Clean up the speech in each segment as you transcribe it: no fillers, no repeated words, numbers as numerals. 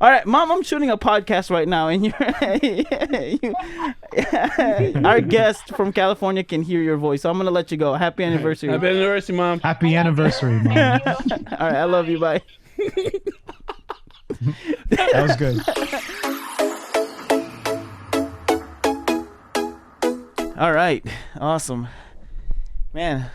All right, Mom, I'm shooting a podcast right now, and our guest from California can hear your voice. So I'm gonna let you go. Happy anniversary. Happy anniversary, Mom. Happy anniversary, Mom. All right, I love you. Bye. That was good. All right, awesome, man.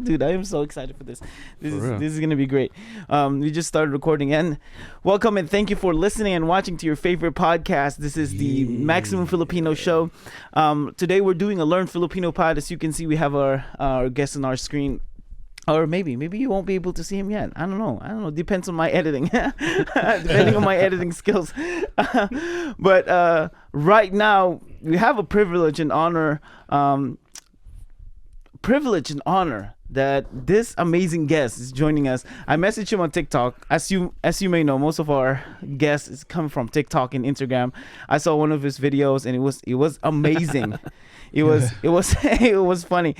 Dude, I am so excited for this. This is gonna be great. We just started recording, and welcome and thank you for listening and watching to your favorite podcast. This is the Maximum Filipino Show. Today we're doing a Learn Filipino Pod. As you can see, we have our guest on our screen. Or maybe you won't be able to see him yet. I don't know. Depends on my editing. Depending on my editing skills. But right now we have a privilege and honor. That this amazing guest is joining us. I messaged him on TikTok. As you may know, most of our guests come from TikTok and Instagram. I saw one of his videos and it was amazing. It was funny.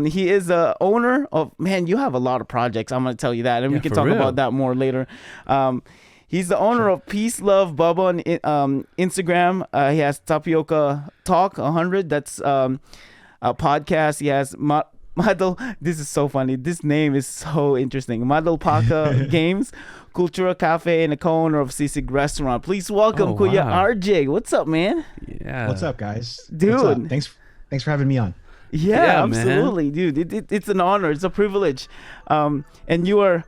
He is the owner of, man, you have a lot of projects. I'm gonna tell you that, and we can talk about that more later. He's the owner of Peace Love Boba on Instagram. He has Tapioca Talk 100. That's a podcast. He has Model. This is so funny. This name is so interesting. Model Packa Games, Cultura Cafe, and a co-owner of Sisig Restaurant. Please welcome Kuya RJ. What's up, man? Yeah. What's up, guys? Dude. Thanks for having me on. Yeah, absolutely, man. Dude. It's an honor. It's a privilege. And you are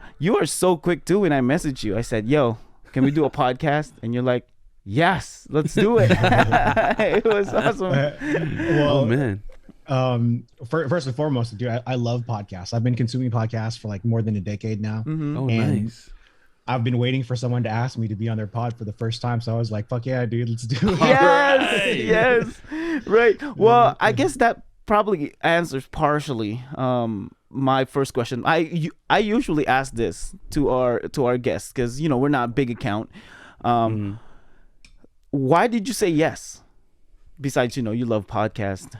so quick too. When I messaged you, I said, "Yo, can we do a podcast?" And you're like, "Yes, let's do it." It was awesome. Well, man. First and foremost, dude, I love podcasts. I've been consuming podcasts for like more than a decade now. Mm-hmm. Oh, and nice. I've been waiting for someone to ask me to be on their pod for the first time. So I was like, fuck yeah, dude, let's do it. Yes. Right. Well, I guess that probably answers partially my first question. I usually ask this to our guests because, you know, we're not a big account. Why did you say yes? Besides, you know, you love podcasts.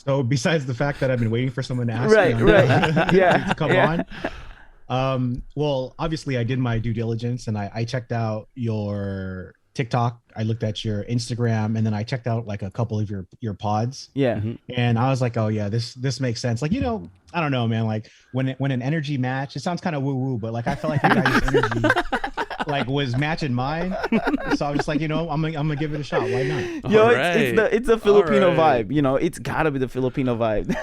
So besides the fact that I've been waiting for someone to ask me to come on. Well, obviously I did my due diligence and I checked out your TikTok. I looked at your Instagram, and then I checked out like a couple of your pods. Yeah. Mm-hmm. And I was like, oh yeah, this makes sense. Like, you know, I don't know, man. Like when an energy match, it sounds kind of woo woo, but like I feel like you guys' energy like was matching mine. So I was just like, you know, I'm gonna give it a shot. Why not? Yo, it's the Filipino vibe. You know, it's gotta be the Filipino vibe.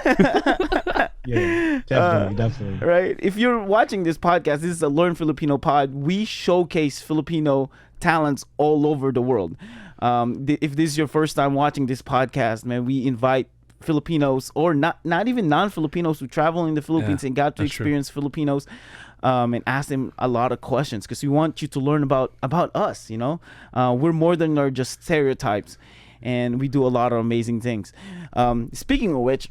Yeah, definitely. Right. If you're watching this podcast, this is a Learn Filipino Pod. We showcase Filipino talents all over the world. If this is your first time watching this podcast, man, we invite Filipinos or not even non-Filipinos who travel in the Philippines and got to experience Filipinos and ask them a lot of questions because we want you to learn about us. You know, we're more than our just stereotypes, and we do a lot of amazing things. Speaking of which,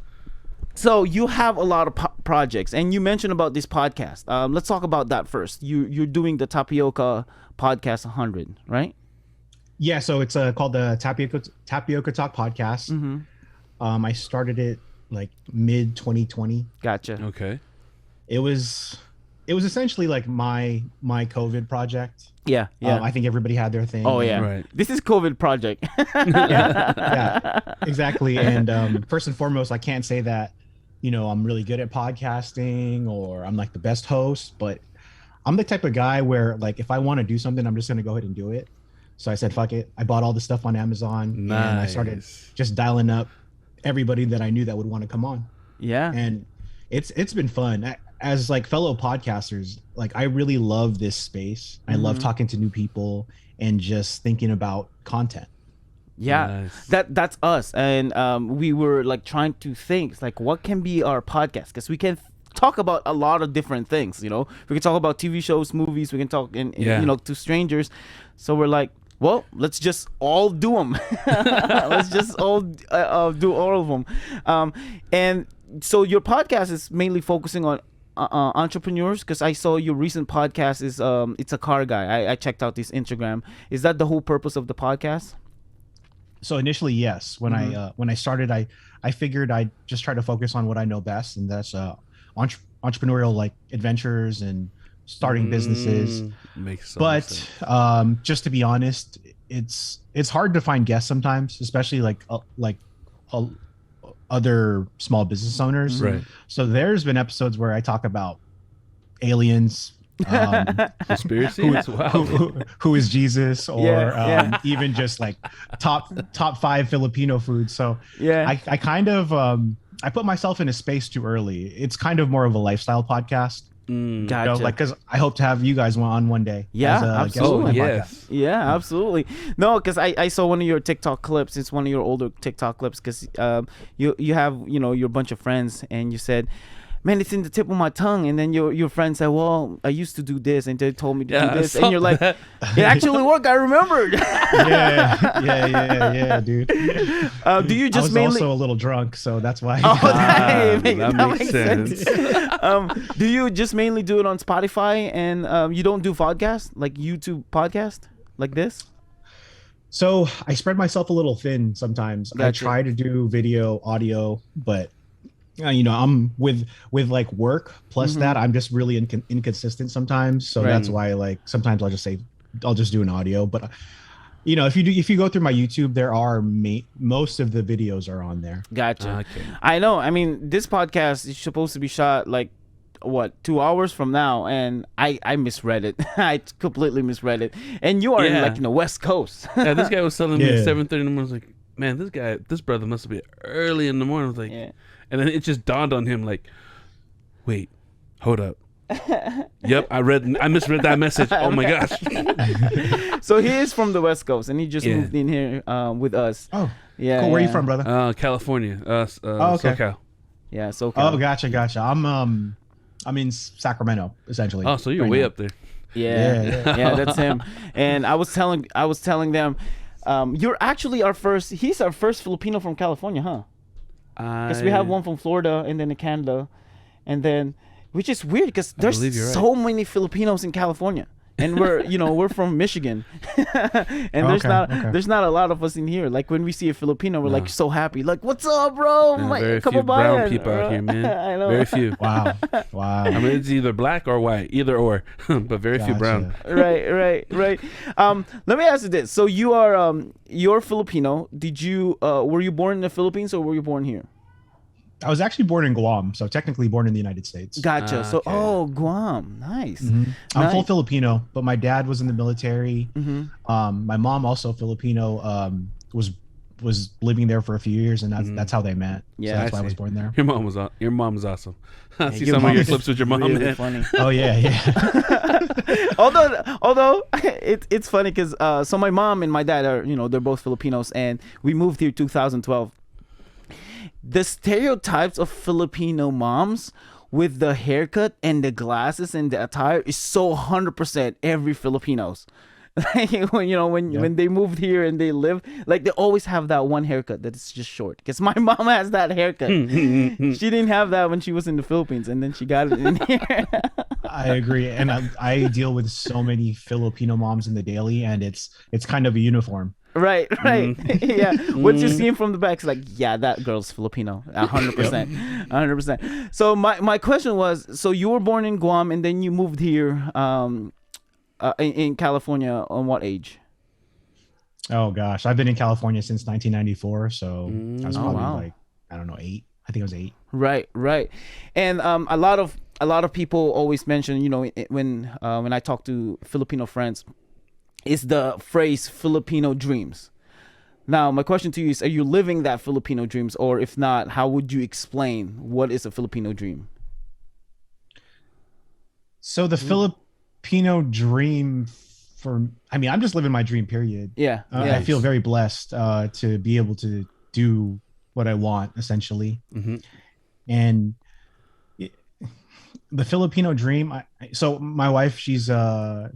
so you have a lot of projects, and you mentioned about this podcast. Let's talk about that first. You're doing the Tapioca Podcast 100, right? Yeah, so it's called the Tapioca Talk Podcast. Mm-hmm. I started it like mid 2020. Gotcha. Okay. It was essentially like my COVID project. Yeah. I think everybody had their thing. Oh yeah. Right. This is COVID project. yeah, exactly. And first and foremost, I can't say that, you know, I'm really good at podcasting or I'm like the best host, but I'm the type of guy where like if I want to do something, I'm just gonna go ahead and do it. So I said, fuck it. I bought all the stuff on Amazon and I started just dialing up everybody that I knew that would want to come on. Yeah. And it's been fun. As like fellow podcasters, like I really love this space. I love talking to new people and just thinking about content. Yeah, nice. That's us. And we were like trying to think like what can be our podcast, because we can talk about a lot of different things. You know, we can talk about TV shows, movies, we can talk you know, to strangers. So we're like, well, let's just all do them. Let's just all do all of them. And so your podcast is mainly focusing on entrepreneurs, because I saw your recent podcast is it's a car guy. I checked out this Instagram. Is that the whole purpose of the podcast? So initially, yes. When I started, I figured I'd just try to focus on what I know best, and that's entrepreneurial like adventures and starting businesses. Makes so But sense. just to be honest, it's hard to find guests sometimes, especially other small business owners. Right. So there's been episodes where I talk about aliens, Conspiracies? Wow. who is Jesus, or Yeah. even just like top 5 Filipino foods. So Yeah. I kind of I put myself in a space too early. It's kind of more of a lifestyle podcast. Mm. Gotcha. You know, like, because I hope to have you guys on one day. Yeah, as a guest on absolutely. my podcast. Yes. Yeah, absolutely. No, because I saw one of your TikTok clips. It's one of your older TikTok clips because you have your bunch of friends, and you said, "Man, it's in the tip of my tongue." And then your friend said, "Well, I used to do this," and they told me to Yeah, do I this, saw and you're like, that. "It actually worked. I remembered." yeah, dude. Do you I just was mainly? also a little drunk, so that's why. Oh, that that makes makes sense. Do you just mainly do it on Spotify, and you don't do podcast like YouTube podcast like this? So I spread myself a little thin sometimes. I Gotcha. try to do video, audio, but I'm with like work plus that I'm just really inconsistent sometimes. So Right. that's why like sometimes I'll just do an audio. But if you go through my YouTube, there are most of the videos are on there. Gotcha. Okay. I know. I mean, this podcast is supposed to be shot like 2 hours from now, and I misread it. I completely misread it. And you are Yeah. in the West Coast. Yeah, this guy was telling me Yeah. at 7:30 in the morning. I was like, man, this brother must be early in the morning. I was like, Yeah. and then it just dawned on him, like, wait, hold up. Yep, I misread that message. Oh my gosh. So he is from the West Coast, and he just Yeah. moved in here with us. Oh, Yeah. cool. Where are you yeah. from, brother? California. okay. SoCal. Yeah. So. Oh, gotcha. I'm in Sacramento, essentially. Oh, so you're right way now. up there. Yeah. Yeah. That's him. And I was telling them, you're actually he's our first Filipino from California, huh? Because we have one from Florida, and then in Canada, and then, which is weird because there's believe you're right. so many Filipinos in California, and we're from Michigan, and there's not a lot of us in here. Like when we see a Filipino, we're like so happy, like, "What's up, bro? Yeah, My- very come few on by brown and-" people out here, man. I know. Very few. Wow. I mean, it's either black or white, either or, but very few brown. Gotcha. right. Let me ask you this: so you're Filipino. Did you were you born in the Philippines or were you born here? I was actually born in Guam, so technically born in the United States. Gotcha. So Okay. Guam, nice. I'm full Nice. Filipino, but my dad was in the military. Mhm. My mom also Filipino. Was living there for a few years, and that's how they met. Yeah, so that's I why I was see. born there. Your mom was awesome. I see your some of mom your is clips with your mom. Really man. funny. Oh yeah. although it's funny because so my mom and my dad are they're both Filipinos, and we moved here 2012. The stereotypes of Filipino moms with the haircut and the glasses and the attire is so 100% every Filipinos. Like when they moved here and they live, like they always have that one haircut that is just short. Because my mom has that haircut. She didn't have that when she was in the Philippines, and then she got it in here. I agree, and I deal with so many Filipino moms in the daily, and it's kind of a uniform. Right. Yeah. What you see from the back is like, yeah, that girl's Filipino, 100%, 100%. So my question was, so you were born in Guam, and then you moved here, in California on what age? Oh gosh, I've been in California since 1994, so I was probably wow. like, I don't know, 8. I think I was 8. Right. And a lot of people always mention, when I talk to Filipino friends, is the phrase Filipino Dreams. Now, my question to you is, are you living that Filipino dreams, or if not, how would you explain what is a Filipino dream? So the Filipino dream I'm just living my dream, period. Yeah. I feel very blessed to be able to do what I want, essentially. Mhm. And the Filipino dream. So my wife, she's an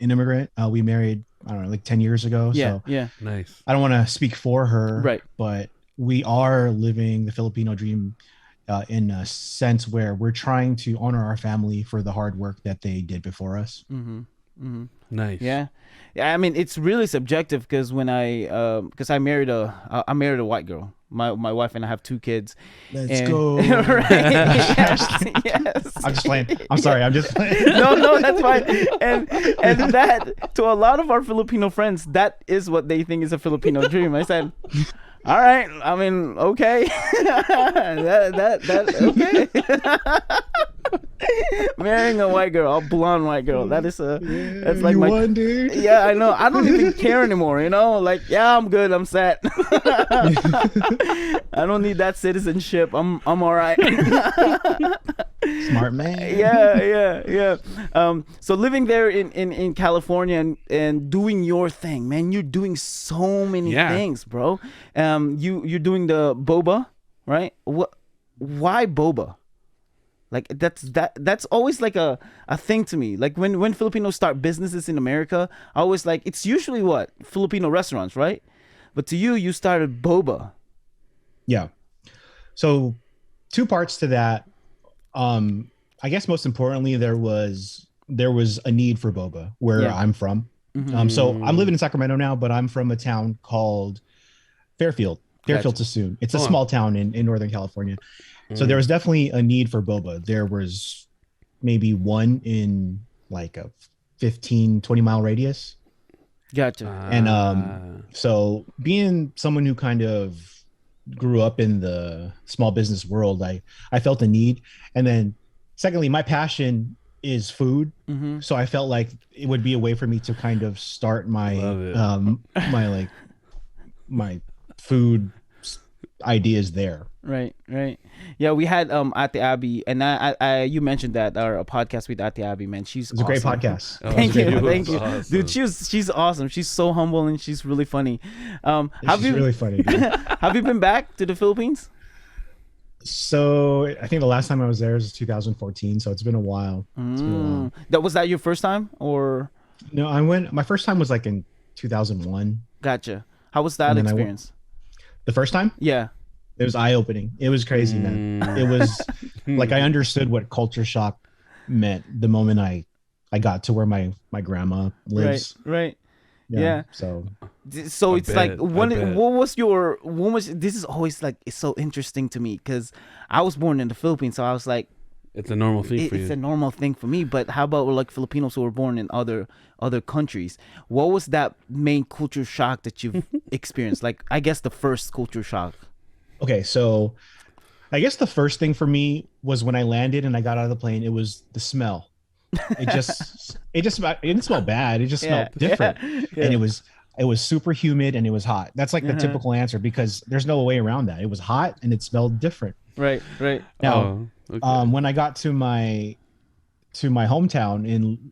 immigrant. We married, I don't know, like 10 years ago. Yeah. So Yeah. Nice. I don't want to speak for her, Right. but we are living the Filipino dream in a sense where we're trying to honor our family for the hard work that they did before us. Nice. Yeah. I mean, it's really subjective because when I married a white girl. My wife and I have 2 kids. Let's go. Right? Yes. I'm just playing. I'm sorry. I'm just playing. No, that's fine. And that, to a lot of our Filipino friends, that is what they think is a Filipino dream. I said, all right. I mean, okay. that okay. Marrying a white girl, a blonde white girl. That's like you my won, dude. Yeah, I know. I don't even care anymore, you know? Like, yeah, I'm good. I'm set. I don't need that citizenship. I'm all right. Smart man. Yeah. So living there in California and doing your thing, man, you're doing so many things, bro. You're doing the boba, right? Why boba? Like that's always like a thing to me. Like when Filipinos start businesses in America, I always like, it's usually what? Filipino restaurants, right? But to you started boba. Yeah. So 2 parts to that. I guess most importantly, there was a need for boba where I'm from. Mm-hmm. So I'm living in Sacramento now, but I'm from a town called Fairfield, Sassoon. It's a small town in Northern California. So there was definitely a need for boba. There was maybe one in like a 15, 20 mile radius. Gotcha. And so being someone who kind of grew up in the small business world, I felt a need. And then secondly, my passion is food. Mm-hmm. So I felt like it would be a way for me to kind of start my my food ideas there. Right. Yeah, we had Ate Abby, and I you mentioned that our podcast with Ate Abby, man. She's a great podcast. Thank you. Awesome. Dude, she's awesome. She's so humble and she's really funny. She's really funny. Have you been back to the Philippines? So I think the last time I was there was 2014, so it's been a while. Was that your first time, or? No, my first time was like in 2001. Gotcha. How was that experience? The first time? Yeah. It was eye-opening. It was crazy, man. It was like I understood what culture shock meant the moment I got to where my grandma lives. Right. Yeah. So it's like what was this is always like, it's so interesting to me because I was born in the Philippines, so I was like, it's a normal thing for you. It's a normal thing for me, but how about like Filipinos who were born in other countries? What was that main culture shock that you've experienced? Like, I guess the first culture shock. Okay, so I guess the first thing for me was when I landed and I got out of the plane, it was the smell. It didn't smell bad. It just smelled different. Yeah. And it was super humid and it was hot. That's like the typical answer because there's no way around that. It was hot and it smelled different. Right. Now, when I got to my hometown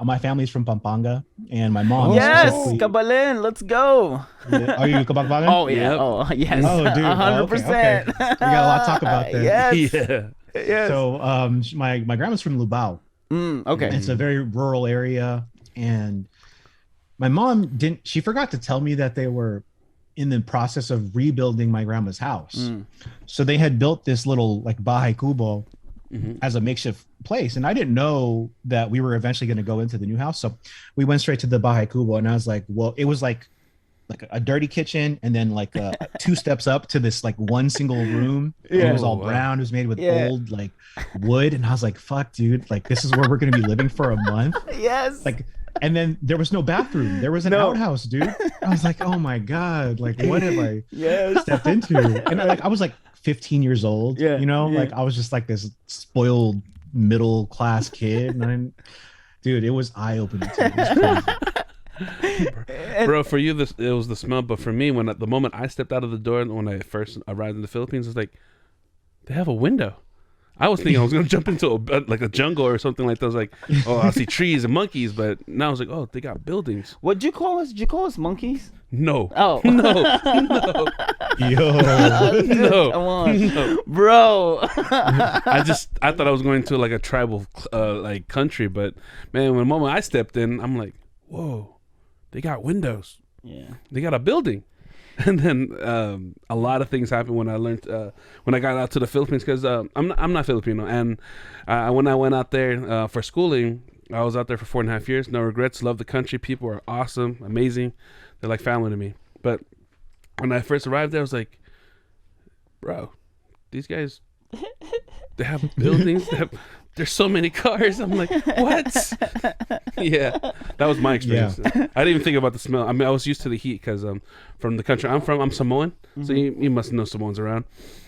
my family's from Pampanga and my mom. Yes, Kabalen, let's go. Are you Kabalen? Oh yeah. Yep. Oh yes. Oh dude, 100%. Okay. We got a lot to talk about there. Yes. Yeah. Yes. So my grandma's from Lubao. Okay. It's a very rural area, and my mom she forgot to tell me that they were in the process of rebuilding my grandma's house. So they had built this little like bahay kubo as a makeshift place. And I didn't know that we were eventually going to go into the new house. So we went straight to the bahay kubo and I was like, well, it was like a dirty kitchen and then like 2 steps up to this like one single room. It was all brown. It was made with old like wood. And I was like, fuck dude, like this is where we're going to be living for a month. Yes. Like, and then there was no bathroom. There was an outhouse, dude. I was like, oh my God, like what have I stepped into? And I was like 15 years old, like I was just like this spoiled middle class kid. And dude, it was eye opening. Bro, for you, it was the smell. But for me, the moment I stepped out of the door, when I first arrived in the Philippines, it was like, they have a window. I was thinking I was going to jump into a jungle or something like that. I was like, oh, I'll see trees and monkeys. But now I was like, oh, they got buildings. What'd you call us? Did you call us monkeys? No. Oh. No. Yo. No. Come on. No. Bro. I thought I was going to like a tribal like country. But man, when the moment I stepped in, I'm like, whoa, they got windows. Yeah. They got a building. And then a lot of things happened when I learned when I got out to the Philippines because I'm not Filipino, and when I went out there for schooling, I was out there for 4.5 years. No regrets. Love the country. People are awesome, amazing. They're like family to me. But when I first arrived there, I was like, bro, these guys, they have buildings. There's so many cars. I'm like, what? Yeah, that was my experience. I didn't even think about the smell. I mean, I was used to the heat because from the country I'm from, I'm Samoan. So you must know Samoans around.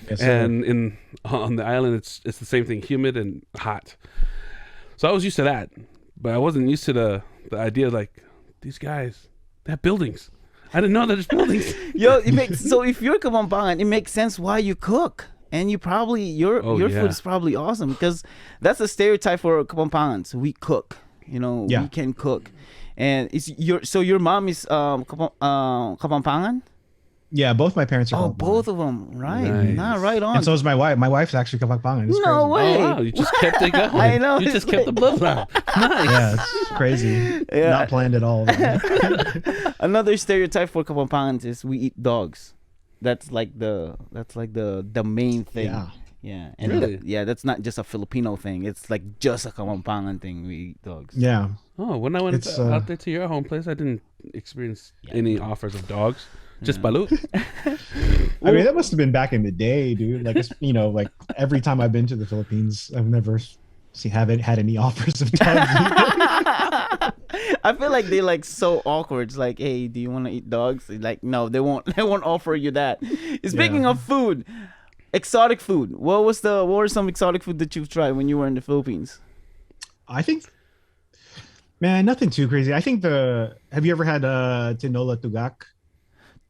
Yes, And on the island, it's the same thing, humid and hot. So I was used to that, but I wasn't used to the idea like these guys, they have buildings. I didn't know that there's buildings. Yo, so if you're Kapampangan, it makes sense why you cook. And you probably your food is probably awesome because that's a stereotype for Kapampangans. We cook, we can cook, and your mom is Kapampangan. Yeah, both my parents are. Oh, both of them, right? Nice. Nah, right on. And so is my wife. My wife's actually Kapampangan. It's No crazy. way. Oh, wow, you just kept it going. I know. You just kept the bloodline. Nice. Yeah, it's crazy. Yeah. Not planned at all. Another stereotype for Kapampangans is we eat dogs. That's like the main thing. Yeah. And Really? that's not just a Filipino thing. It's like just a Kapampangan thing. We eat dogs. Yeah. Oh, when I went out there to your home place, I didn't experience any offers of dogs. Just balut. I mean, that must have been back in the day, dude. Like, it's, like every time I've been to the Philippines, I've never haven't had any offers of dogs. I feel like they like so awkward. It's like, hey, do you want to eat dogs? Like, no, they won't offer you that. Speaking of food, exotic food. What were some exotic food that you've tried when you were in the Philippines? I think, man, nothing too crazy. I think have you ever had tinola tugak?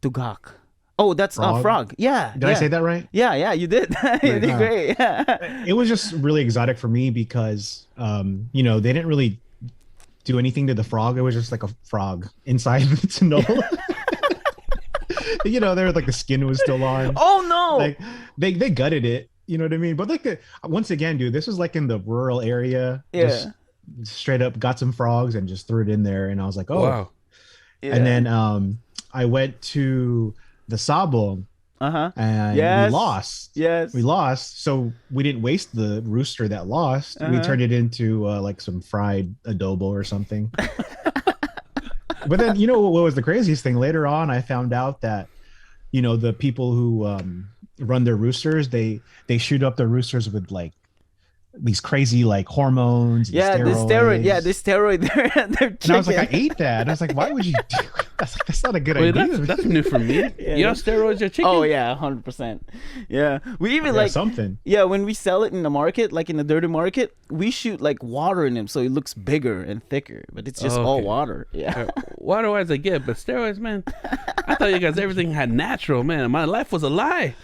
Tugak. Oh, that's a frog. Yeah. Did I say that right? Yeah, you did. You did great. It was just really exotic for me because, they didn't really do anything to the frog. It was just like a frog inside the tinola. There was like the skin was still on. Oh no! Like they gutted it. You know what I mean? But like once again, dude, this was like in the rural area. Yeah. Just straight up got some frogs and just threw it in there, and I was like, oh. Wow. Yeah. And then I went to the Sabo. And we lost. Yes. We lost. So we didn't waste the rooster that lost. We turned it into like some fried adobo or something. But then, what was the craziest thing? Later on, I found out that, the people who run their roosters, they shoot up their roosters with like these crazy like hormones. And steroid. Yeah, the steroid. They're and I was like, I ate that. And I was like, why would you do it? That's not a good idea. That's new for me. You know, steroids your chicken. Oh yeah, 100%. Yeah, we even like something. Yeah, when we sell it in the market, like in the dirty market, we shoot like water in them so it looks bigger and thicker, but it's just all water. Yeah, Water-wise I get, but steroids, man. I thought you guys everything had natural, man. My life was a lie.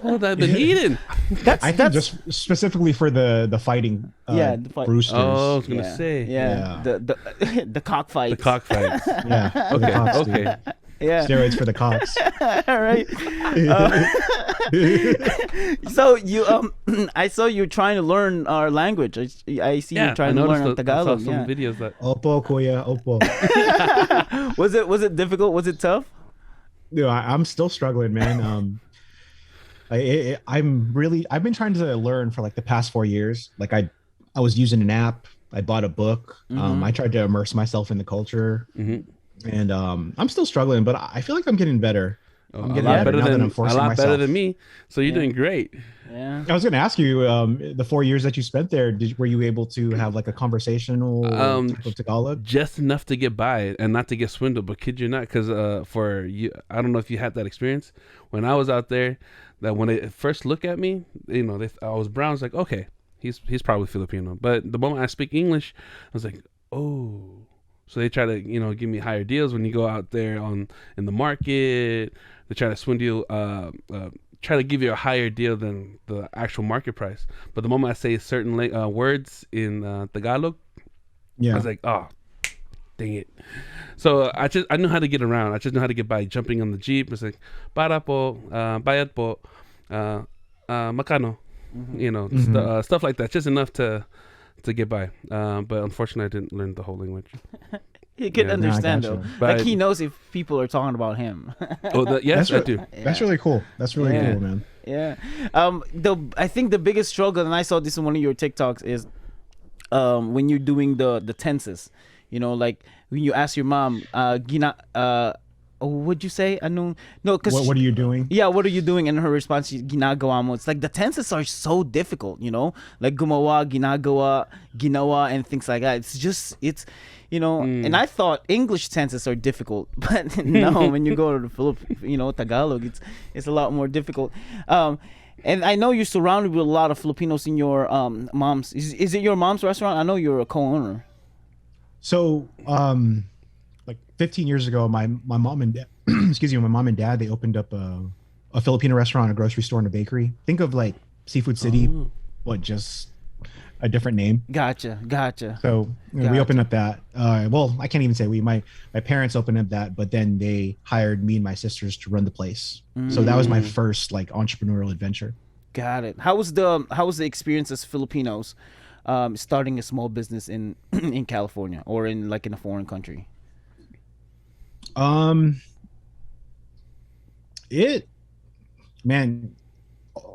What I've been eating. I think just specifically for the fighting. Roosters. Oh, I was gonna say. The cockfights. The cockfights. Yeah. Okay. Yeah. Steroids for the cocks. All right. So you I saw you trying to learn our language. I see you trying to learn Tagalog. I saw some videos that. Opo, Kuya, opo. Was it difficult? Was it tough? No, I'm still struggling, man. I've been trying to learn for like the past 4 years. Like I was using an app. I bought a book. I tried to immerse myself in the culture, and I'm still struggling, but I feel like I'm getting better. I'm getting better now that I'm forcing myself. Better than me. So you're doing great. Yeah. I was going to ask you, the 4 years that you spent there, were you able to have like a conversational type of Tagalog? Just enough to get by and not to get swindled. But kid you not, because for you, I don't know if you had that experience when I was out there. That when they first look at me, I was brown. I was like, okay, he's probably Filipino. But the moment I speak English, I was like, oh. So they try to give me higher deals when you go out there in the market. They try to swindle you, try to give you a higher deal than the actual market price. But the moment I say certain words in Tagalog, I was like, oh, dang it. So I knew how to get around. I just know how to get by jumping on the Jeep. It's like, para po, bayad po, makano, stuff like that. Just enough to get by. But unfortunately, I didn't learn the whole language. He can understand though. But like he knows if people are talking about him. Yes, I do. That's really cool. That's really cool, man. Yeah. I think the biggest struggle, and I saw this in one of your TikToks, is when you're doing the tenses. Like when you ask your mom, would you say? No, because What are you doing? yeah, what are you doing? And her response, ginagawa mo. It's like the tenses are so difficult, you know, like gumawa, ginagawa, ginawa, and things like that. It's and I thought English tenses are difficult, but no, when you go to the Tagalog, it's a lot more difficult. And I know you're surrounded with a lot of Filipinos in your mom's. Is it your mom's restaurant? I know you're a co-owner. So, like 15 years ago, my mom and dad, my mom and dad, they opened up a Filipino restaurant, a grocery store, and a bakery. Think of like Seafood City, but just a different name. Gotcha. So we opened up that. Well, I can't even say we. My parents opened up that, but then they hired me and my sisters to run the place. So that was my first like entrepreneurial adventure. Got it. How was the experience as Filipinos starting a small business in California or in a foreign country?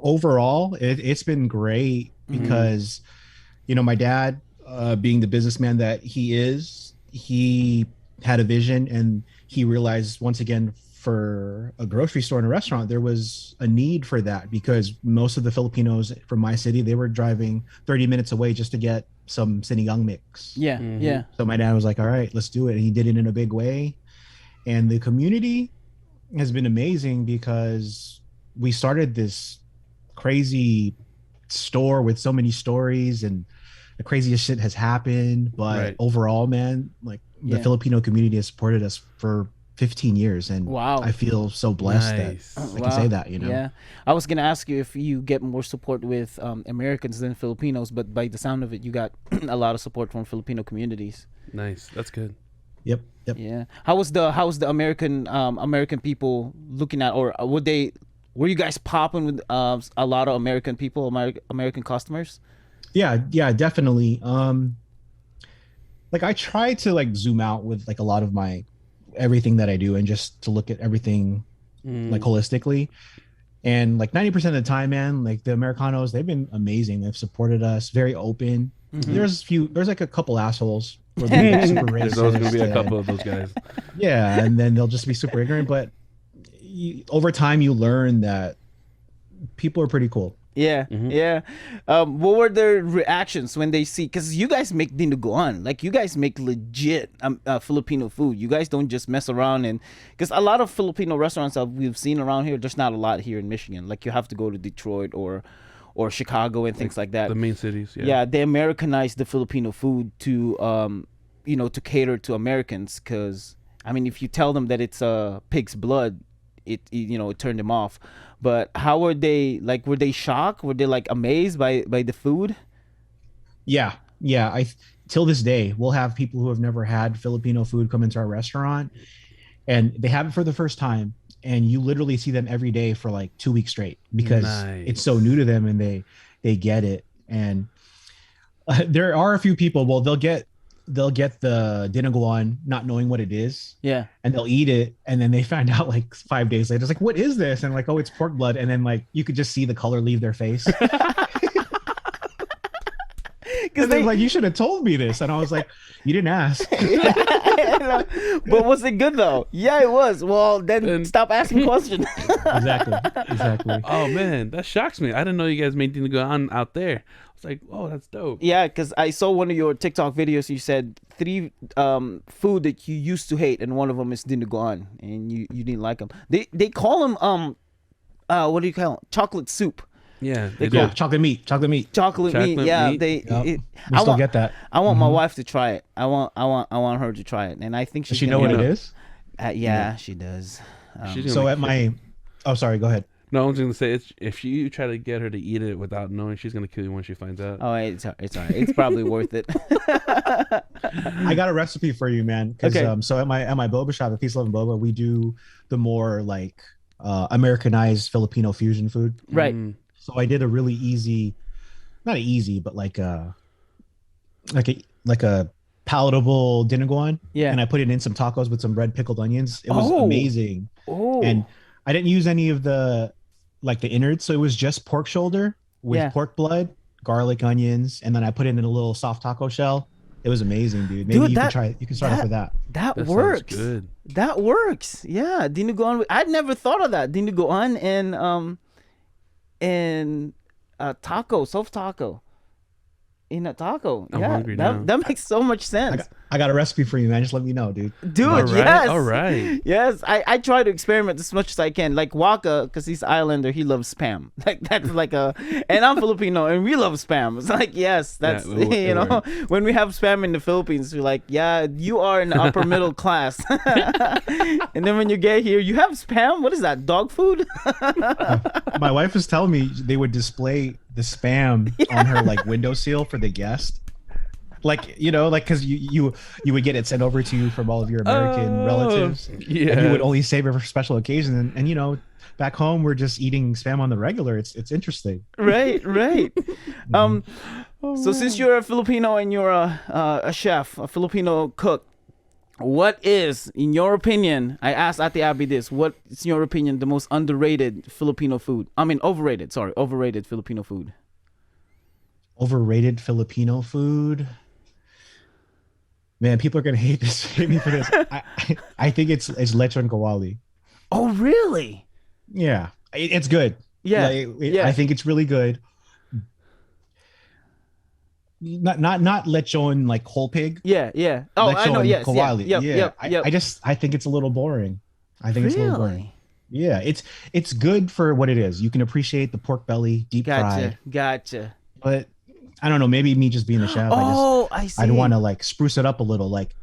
Overall, it's been great because, my dad, being the businessman that he is, he had a vision and he realized once again for a grocery store and a restaurant, there was a need for that because most of the Filipinos from my city, they were driving 30 minutes away just to get some sinigang mix. Yeah. Yeah. So my dad was like, all right, let's do it. And he did it in a big way. And the community has been amazing because we started this crazy store with so many stories and the craziest shit has happened. But overall, man, like the Filipino community has supported us for 15 years. And wow, I feel so blessed that I can say that, Yeah. I was going to ask you if you get more support with Americans than Filipinos, but by the sound of it, you got a lot of support from Filipino communities. Nice. That's good. Yep. Yeah. How was the American people looking at, or were you guys popping with a lot of American people, American customers? Yeah, definitely. Like I try to like zoom out with like a lot of my everything that I do and just to look at everything like holistically. And like 90% of the time, man, like the Americanos, they've been amazing. They've supported us, very open. There's like a couple assholes where they're super racist. There's always gonna be a couple of those guys. Yeah, and then they'll just be super ignorant. But over time, you learn that people are pretty cool. Yeah, yeah. What were their reactions when they see? Because you guys make dinuguan, like you guys make legit Filipino food. You guys don't just mess around because a lot of Filipino restaurants that we've seen around here, there's not a lot here in Michigan. Like you have to go to Detroit or Chicago and things like that. The main cities. Yeah, they Americanized the Filipino food to to cater to Americans. Because I mean, if you tell them that it's pig's blood, it turned them off. But how were they? Like, were they shocked? Were they like amazed by the food? Yeah. Till this day, we'll have people who have never had Filipino food come into our restaurant, and they have it for the first time, and you literally see them every day for like 2 weeks straight because it's so new to them, and they get it. And there are a few people. Well, they'll get the dinuguan not knowing what it is. Yeah. And they'll eat it, and then they find out like 5 days later. It's like, what is this? And like, oh, it's pork blood. And then like you could just see the color leave their face. Because they're like, you should have told me this. And I was like, you didn't ask. But was it good though? Yeah, it was. Well, then stop asking questions. Exactly. Oh man, that shocks me. I didn't know you guys made dinuguan out there. It's like, oh, that's dope. Yeah, because I saw one of your TikTok videos. You said 3 food that you used to hate, and one of them is dinuguan, and you didn't like them. They call them what do you call it? Chocolate soup. Yeah, they call chocolate meat. Chocolate meat. Yeah, we still get that. I want my wife to try it. I want her to try it, and I think does she know what it is? Yeah, she does. So at my, oh sorry, go ahead. No, I was gonna say if you try to get her to eat it without knowing, she's gonna kill you when she finds out. Oh, it's all right. It's probably worth it. I got a recipe for you, man. Okay. So at my boba shop, at Peace Love and Boba, we do the more like Americanized Filipino fusion food. Right. So I did a really easy, not easy, but like a palatable dinuguan. Yeah. And I put it in some tacos with some red pickled onions. It was amazing. Oh. And I didn't use any of the innards, so it was just pork shoulder with pork blood, garlic, onions, and then I put it in a little soft taco shell. It was amazing, dude. Maybe Dude, you can try. You can start off with that. That That works. sounds good. That works. Yeah, dinuguan. I'd never thought of that. Dinuguan and taco, soft taco. In a taco. I'm yeah, hungry now. that makes so much sense. I got a recipe for you, man. Just let me know, dude. Dude, All right, yes. all right. Yes, I try to experiment as much as I can. Like Waka, because he's Islander, he loves spam. Like that's like and I'm Filipino, and we love spam. It's like, yes, that's, it works. when we have spam in the Philippines, we're like, yeah, you are in the upper middle class. And then when you get here, you have spam? What is that, dog food? My wife was telling me they would display the spam on her like windowsill for the guest. Like, like because you would get it sent over to you from all of your American relatives. Yeah. And you would only save it for special occasions. And back home we're just eating spam on the regular. It's interesting. Right. So since you're a Filipino and you're a chef, a Filipino cook, what is, in your opinion, I asked Ate Abby this, what is, in your opinion, the most underrated Filipino food? I mean, overrated Filipino food. Overrated Filipino food. Man, people are gonna hate me for this. I think it's lechon kawali. Oh, really? Yeah, it's good. Yeah, I think it's really good. Not lechon like whole pig. Yeah. Oh, I know. Yes. Kawali. Yep. I think it's a little boring. I think it's a little boring. Yeah, it's good for what it is. You can appreciate the pork belly, deep fried. Gotcha. But I don't know. Maybe me just being the chef. I see. I'd want to like spruce it up a little. Like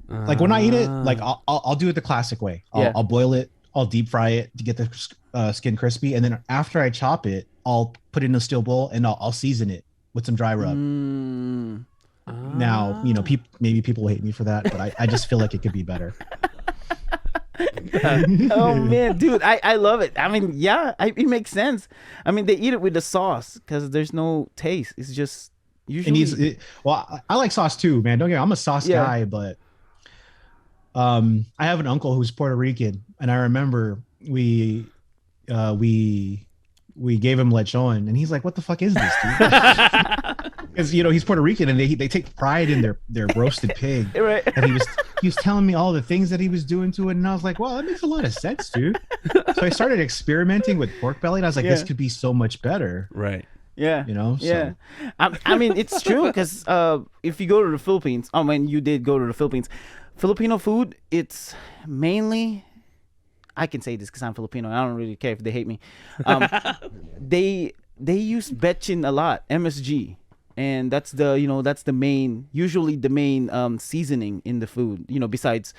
when I eat it, like I'll do it the classic way. I'll boil it. I'll deep fry it to get the skin crispy, and then after I chop it, I'll put it in a steel bowl and I'll season it with some dry rub. Now, maybe people will hate me for that, but I just feel like it could be better. Oh man, dude, I love it. I mean, yeah, it makes sense. I mean, they eat it with the sauce because there's no taste. It's just usually. I like sauce too, man. Don't get me wrong, I'm a sauce guy, but I have an uncle who's Puerto Rican, and I remember we gave him lechon, and he's like, "What the fuck is this, dude?" Because he's Puerto Rican, and they take pride in their roasted pig. Right. And he was telling me all the things that he was doing to it, and I was like, "Well, that makes a lot of sense, dude." So I started experimenting with pork belly, and I was like, "This could be so much better." Right. Yeah. So. I mean, it's true because if you go to the Philippines, you did go to the Philippines, Filipino food, it's mainly. I can say this because I'm Filipino. I don't really care if they hate me. They use bechin a lot, MSG, and that's the main, usually the main seasoning in the food. Besides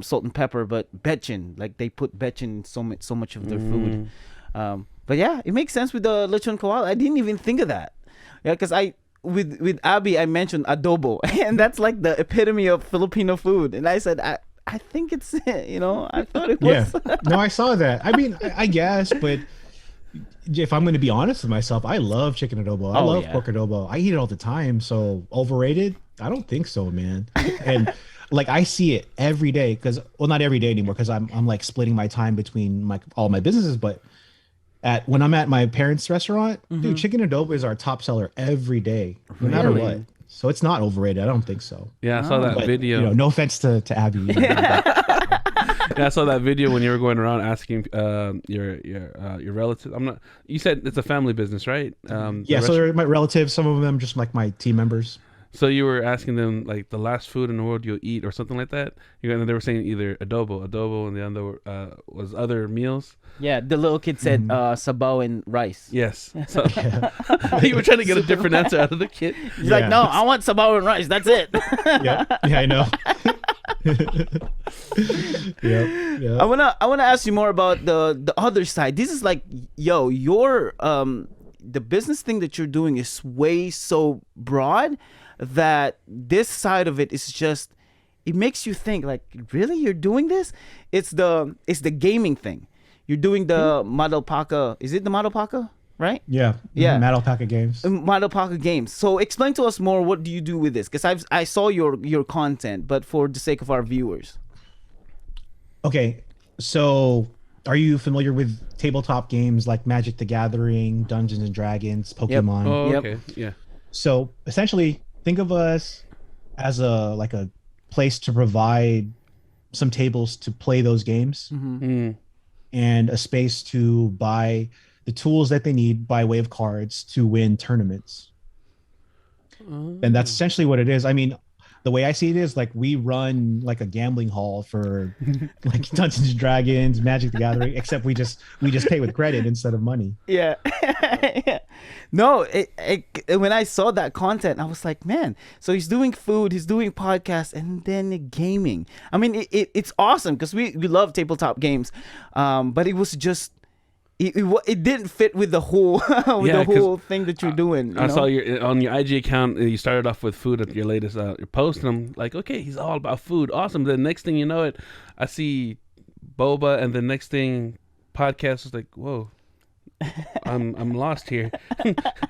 salt and pepper, but bechin, like they put bechin in so much of their food. But yeah, it makes sense with the lechon kawali. I didn't even think of that. Yeah, because with Abby I mentioned adobo, and that's like the epitome of Filipino food, and I said I think it's, I thought it was. Yeah. No, I saw that. I mean, I guess, but if I'm going to be honest with myself, I love chicken adobo. I love pork adobo. I eat it all the time. So overrated? I don't think so, man. And like I see it every day not every day anymore because I'm like splitting my time between all my businesses. But when I'm at my parents' restaurant, dude, chicken adobo is our top seller every day, no matter what. So it's not overrated. I don't think so. Yeah, I saw that video. No offense to Abby. Yeah, I saw that video when you were going around asking your relatives. You said it's a family business, right? So they're my relatives. Some of them just like my team members. So you were asking them like the last food in the world you'll eat or something like that. They were saying either adobo, and the other was other meals. Yeah, the little kid said sabaw and rice. Yes. So, you were trying to get a different answer out of the kid. He's like, no, I want sabaw and rice. That's it. Yeah, I know. Yeah. I wanna ask you more about the other side. This is like, your the business thing that you're doing is way so broad that this side of it is just, it makes you think like, really, you're doing this? It's the gaming thing. You're doing the model Packa. Is it the model Packa? Right? Yeah. Model Packa games. Model Packa games. So explain to us more. What do you do with this? Because I saw your content, but for the sake of our viewers. Okay, so are you familiar with tabletop games like Magic the Gathering, Dungeons and Dragons, Pokemon? Oh, Yep. okay. Yeah. So essentially, think of us as a place to provide some tables to play those games and a space to buy the tools that they need by way of cards to win tournaments. And that's essentially what it is. I mean, the way I see it is like we run like a gambling hall for like Dungeons and Dragons, Magic the Gathering, except we just pay with credit instead of money. Yeah. No, when I saw that content, I was like, man, so he's doing food, he's doing podcasts, and then gaming. I mean, it's awesome because we love tabletop games, but it was just it didn't fit with the whole whole thing that you're doing. I saw on your IG account, you started off with food at your latest your post, and I'm like, okay, he's all about food, awesome. The next thing you know it, I see Boba, and the next thing podcast is like, whoa. I'm lost here.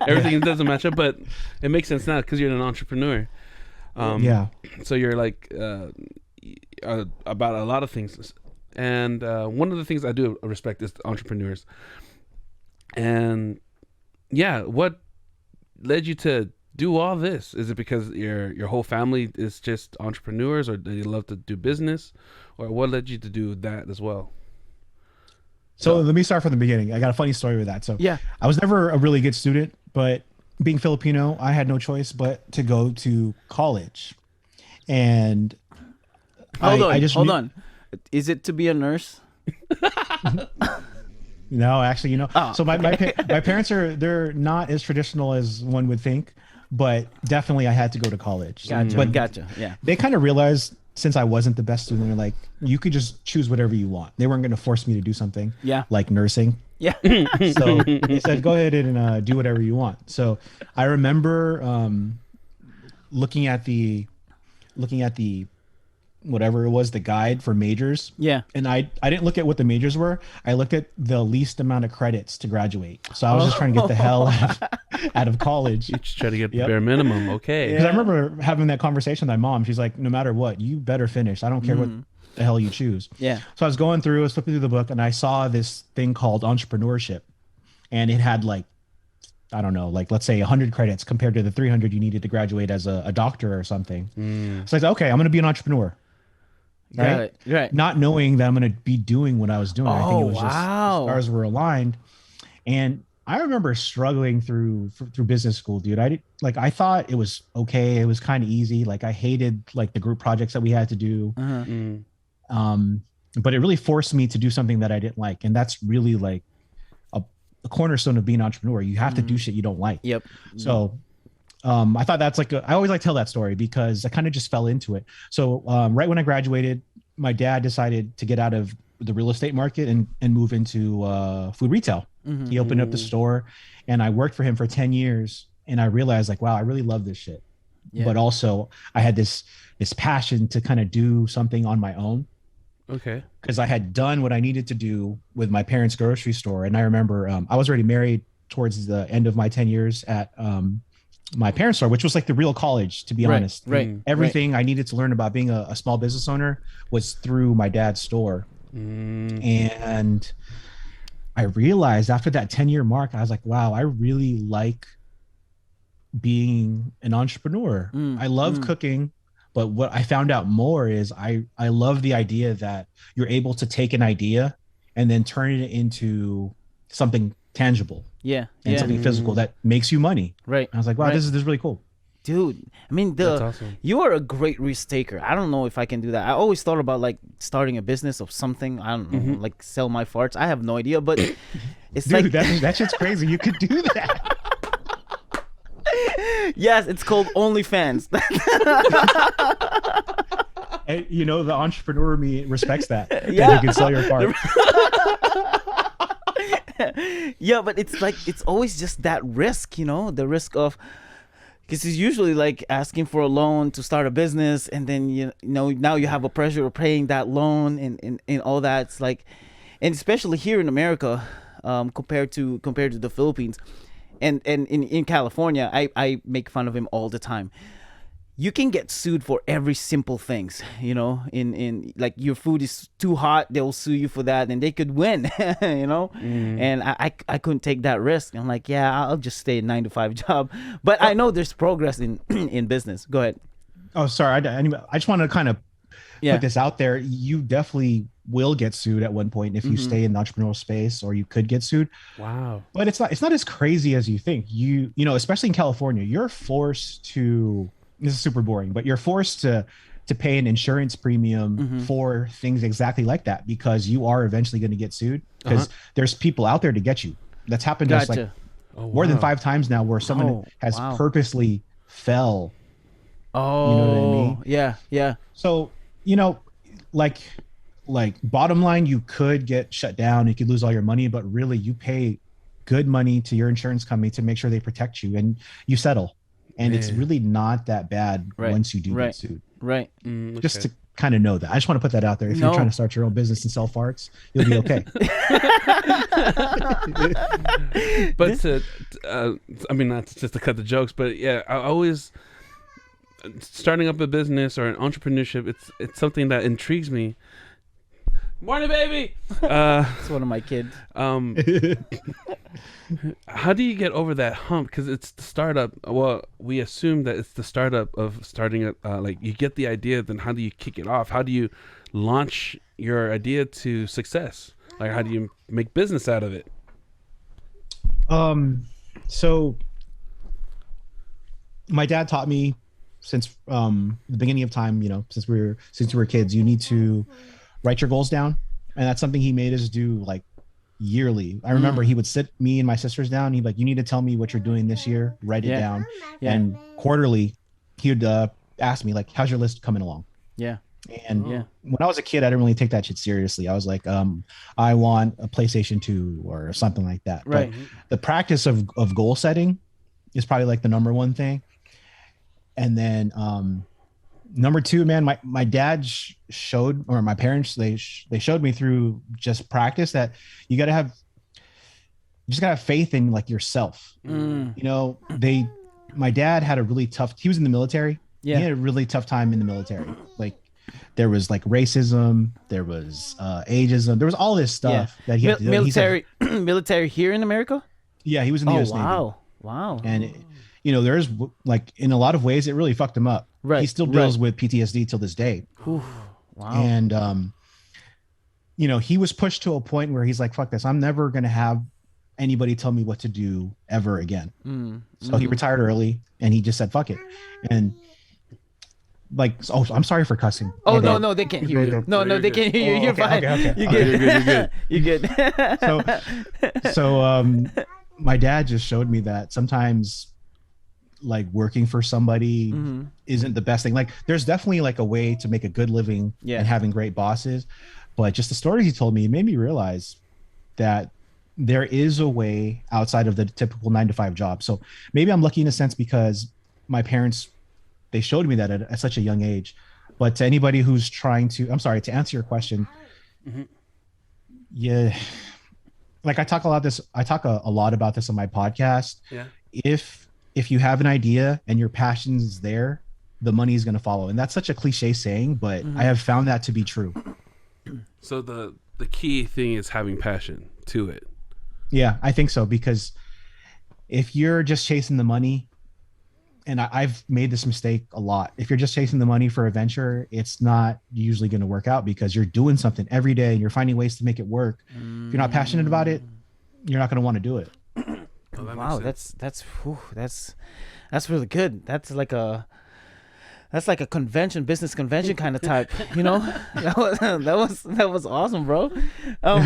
Everything doesn't match up, but it makes sense now because you're an entrepreneur. So you're like about a lot of things, and one of the things I do respect is entrepreneurs. And yeah, what led you to do all this? Is it because your whole family is just entrepreneurs, or do you love to do business, or what led you to do that as well? So let me start from the beginning. I got a funny story with that. So yeah, I was never a really good student, but being Filipino, I had no choice but to go to college. And hold on. Is it to be a nurse? No, actually, so my parents they're not as traditional as one would think, but definitely I had to go to college. Gotcha. Yeah. They kind of realized, since I wasn't the best student, they're like, you could just choose whatever you want. They weren't going to force me to do something like nursing. Yeah. So they said, go ahead and do whatever you want. So I remember looking at the whatever it was, the guide for majors. Yeah. And I didn't look at what the majors were. I looked at the least amount of credits to graduate. So I was just trying to get the hell out of college. You just try to get the bare minimum. Okay. Because I remember having that conversation with my mom. She's like, no matter what, you better finish. I don't care what the hell you choose. Yeah. So I was flipping through the book, and I saw this thing called entrepreneurship. And it had like, I don't know, like let's say 100 credits compared to the 300 you needed to graduate as a doctor or something. So I said, okay, I'm going to be an entrepreneur. Right. Not knowing that I'm going to be doing what I was doing. I think it was just the stars were aligned. And I remember struggling through business school, dude. I thought it was okay. It was kind of easy. Like I hated like the group projects that we had to do. But it really forced me to do something that I didn't like. And that's really like a cornerstone of being an entrepreneur. You have to do shit you don't like. Yep. So I thought that's like I always like to tell that story because I kind of just fell into it. So right when I graduated, my dad decided to get out of the real estate market and move into food retail. He opened up the store, and I worked for him for 10 years. And I realized like, wow, I really love this shit. Yeah. But also I had this passion to kind of do something on my own. Okay. Because I had done what I needed to do with my parents' grocery store. And I remember I was already married towards the end of my 10 years at my parents' store, which was like the real college, to be honest. Right. Everything I needed to learn about being a small business owner was through my dad's store. And I realized after that 10-year mark, I was like, wow, I really like being an entrepreneur. I love cooking, but what I found out more is I love the idea that you're able to take an idea and then turn it into something tangible. Yeah. And something physical that makes you money. Right. And I was like, wow, this is really cool. Dude, I mean, That's awesome. You are a great risk taker. I don't know if I can do that. I always thought about like starting a business of something. I don't know, like sell my farts. I have no idea, but it's dude, like that shit's crazy. You could do that. Yes, it's called OnlyFans. And, the entrepreneur me respects that. Yeah. That you can sell your farts. Yeah, but it's like it's always just that risk, the risk of, because it's usually like asking for a loan to start a business, and then now you have a pressure of paying that loan and all that. It's like, and especially here in America, compared to the Philippines, and in California, I make fun of him all the time. You can get sued for every simple things, in like your food is too hot, they'll sue you for that, and they could win, and I couldn't take that risk. I'm like, yeah, I'll just stay a 9-to-5 job, but I know there's progress in business. Go ahead. Oh, sorry. I just want to kind of put this out there. You definitely will get sued at one point if you stay in the entrepreneurial space, or you could get sued. Wow. But it's not as crazy as you think. You know, especially in California, you're forced to, this is super boring, but you're forced to pay an insurance premium for things exactly like that, because you are eventually going to get sued, because there's people out there to get you. That's happened to us like more than 5 times now, where someone has purposely fell. Oh, you know what I mean? Yeah. So, you know, like bottom line, you could get shut down, you could lose all your money, but really you pay good money to your insurance company to make sure they protect you, and you settle. And it's really not that bad once you do get sued. Right. Just to kind of know that. I just want to put that out there. If you're trying to start your own business and sell farts, you'll be okay. But I mean, not just to cut the jokes, but yeah, I always, starting up a business or an entrepreneurship, it's something that intrigues me. Morning, baby. It's one of my kids. How do you get over that hump? Because it's the startup. Well, we assume that it's the startup of starting it. Like, you get the idea, then how do you kick it off? How do you launch your idea to success? Like, how do you make business out of it? So my dad taught me since the beginning of time, you know, since we were kids, you need to write your goals down. And that's something he made us do like yearly. I remember he would sit me and my sisters down. He'd be like, you need to tell me what you're doing this year, write it down. And quarterly he would ask me like, how's your list coming along? And when I was a kid, I didn't really take that shit seriously. I was like, I want a PlayStation 2 or something like that. But the practice of goal setting is probably like the number one thing. And then number two, man, my dad showed, or my parents, they showed me through just practice that you just gotta have faith in like yourself. You know, my dad had a really tough, he was in the military. He had a really tough time in the military. Like, there was like racism, there was ageism, there was all this stuff that he had to do. Military here in America? Yeah, he was in the US Navy. Wow. And you know, there's like, in a lot of ways, it really fucked him up. He still deals with PTSD till this day. Ooh, wow. And you know, he was pushed to a point where he's like, fuck this, I'm never gonna have anybody tell me what to do ever again. So he retired early, and he just said, fuck it. And like, oh, I'm sorry for cussing. Oh, no, they can't hear you. No, they can't hear you. You're fine. Okay. You're good. So my dad just showed me that sometimes like working for somebody isn't the best thing. Like, there's definitely like a way to make a good living and having great bosses, but just the stories he told me made me realize that there is a way outside of the typical 9-to-5 job. So maybe I'm lucky in a sense, because my parents, they showed me that at such a young age. But to anybody who's trying to, I'm sorry, to answer your question, like I talk a lot about this on my podcast. If you have an idea and your passion is there, the money is going to follow. And that's such a cliche saying, but I have found that to be true. So the key thing is having passion to it. Yeah, I think so, because if you're just chasing the money, and I've made this mistake a lot, if you're just chasing the money for a venture, it's not usually going to work out, because you're doing something every day and you're finding ways to make it work. If you're not passionate about it, you're not going to want to do it. Wow, that's really good. That's like a business convention kind of type, you know. that was awesome, bro. I'll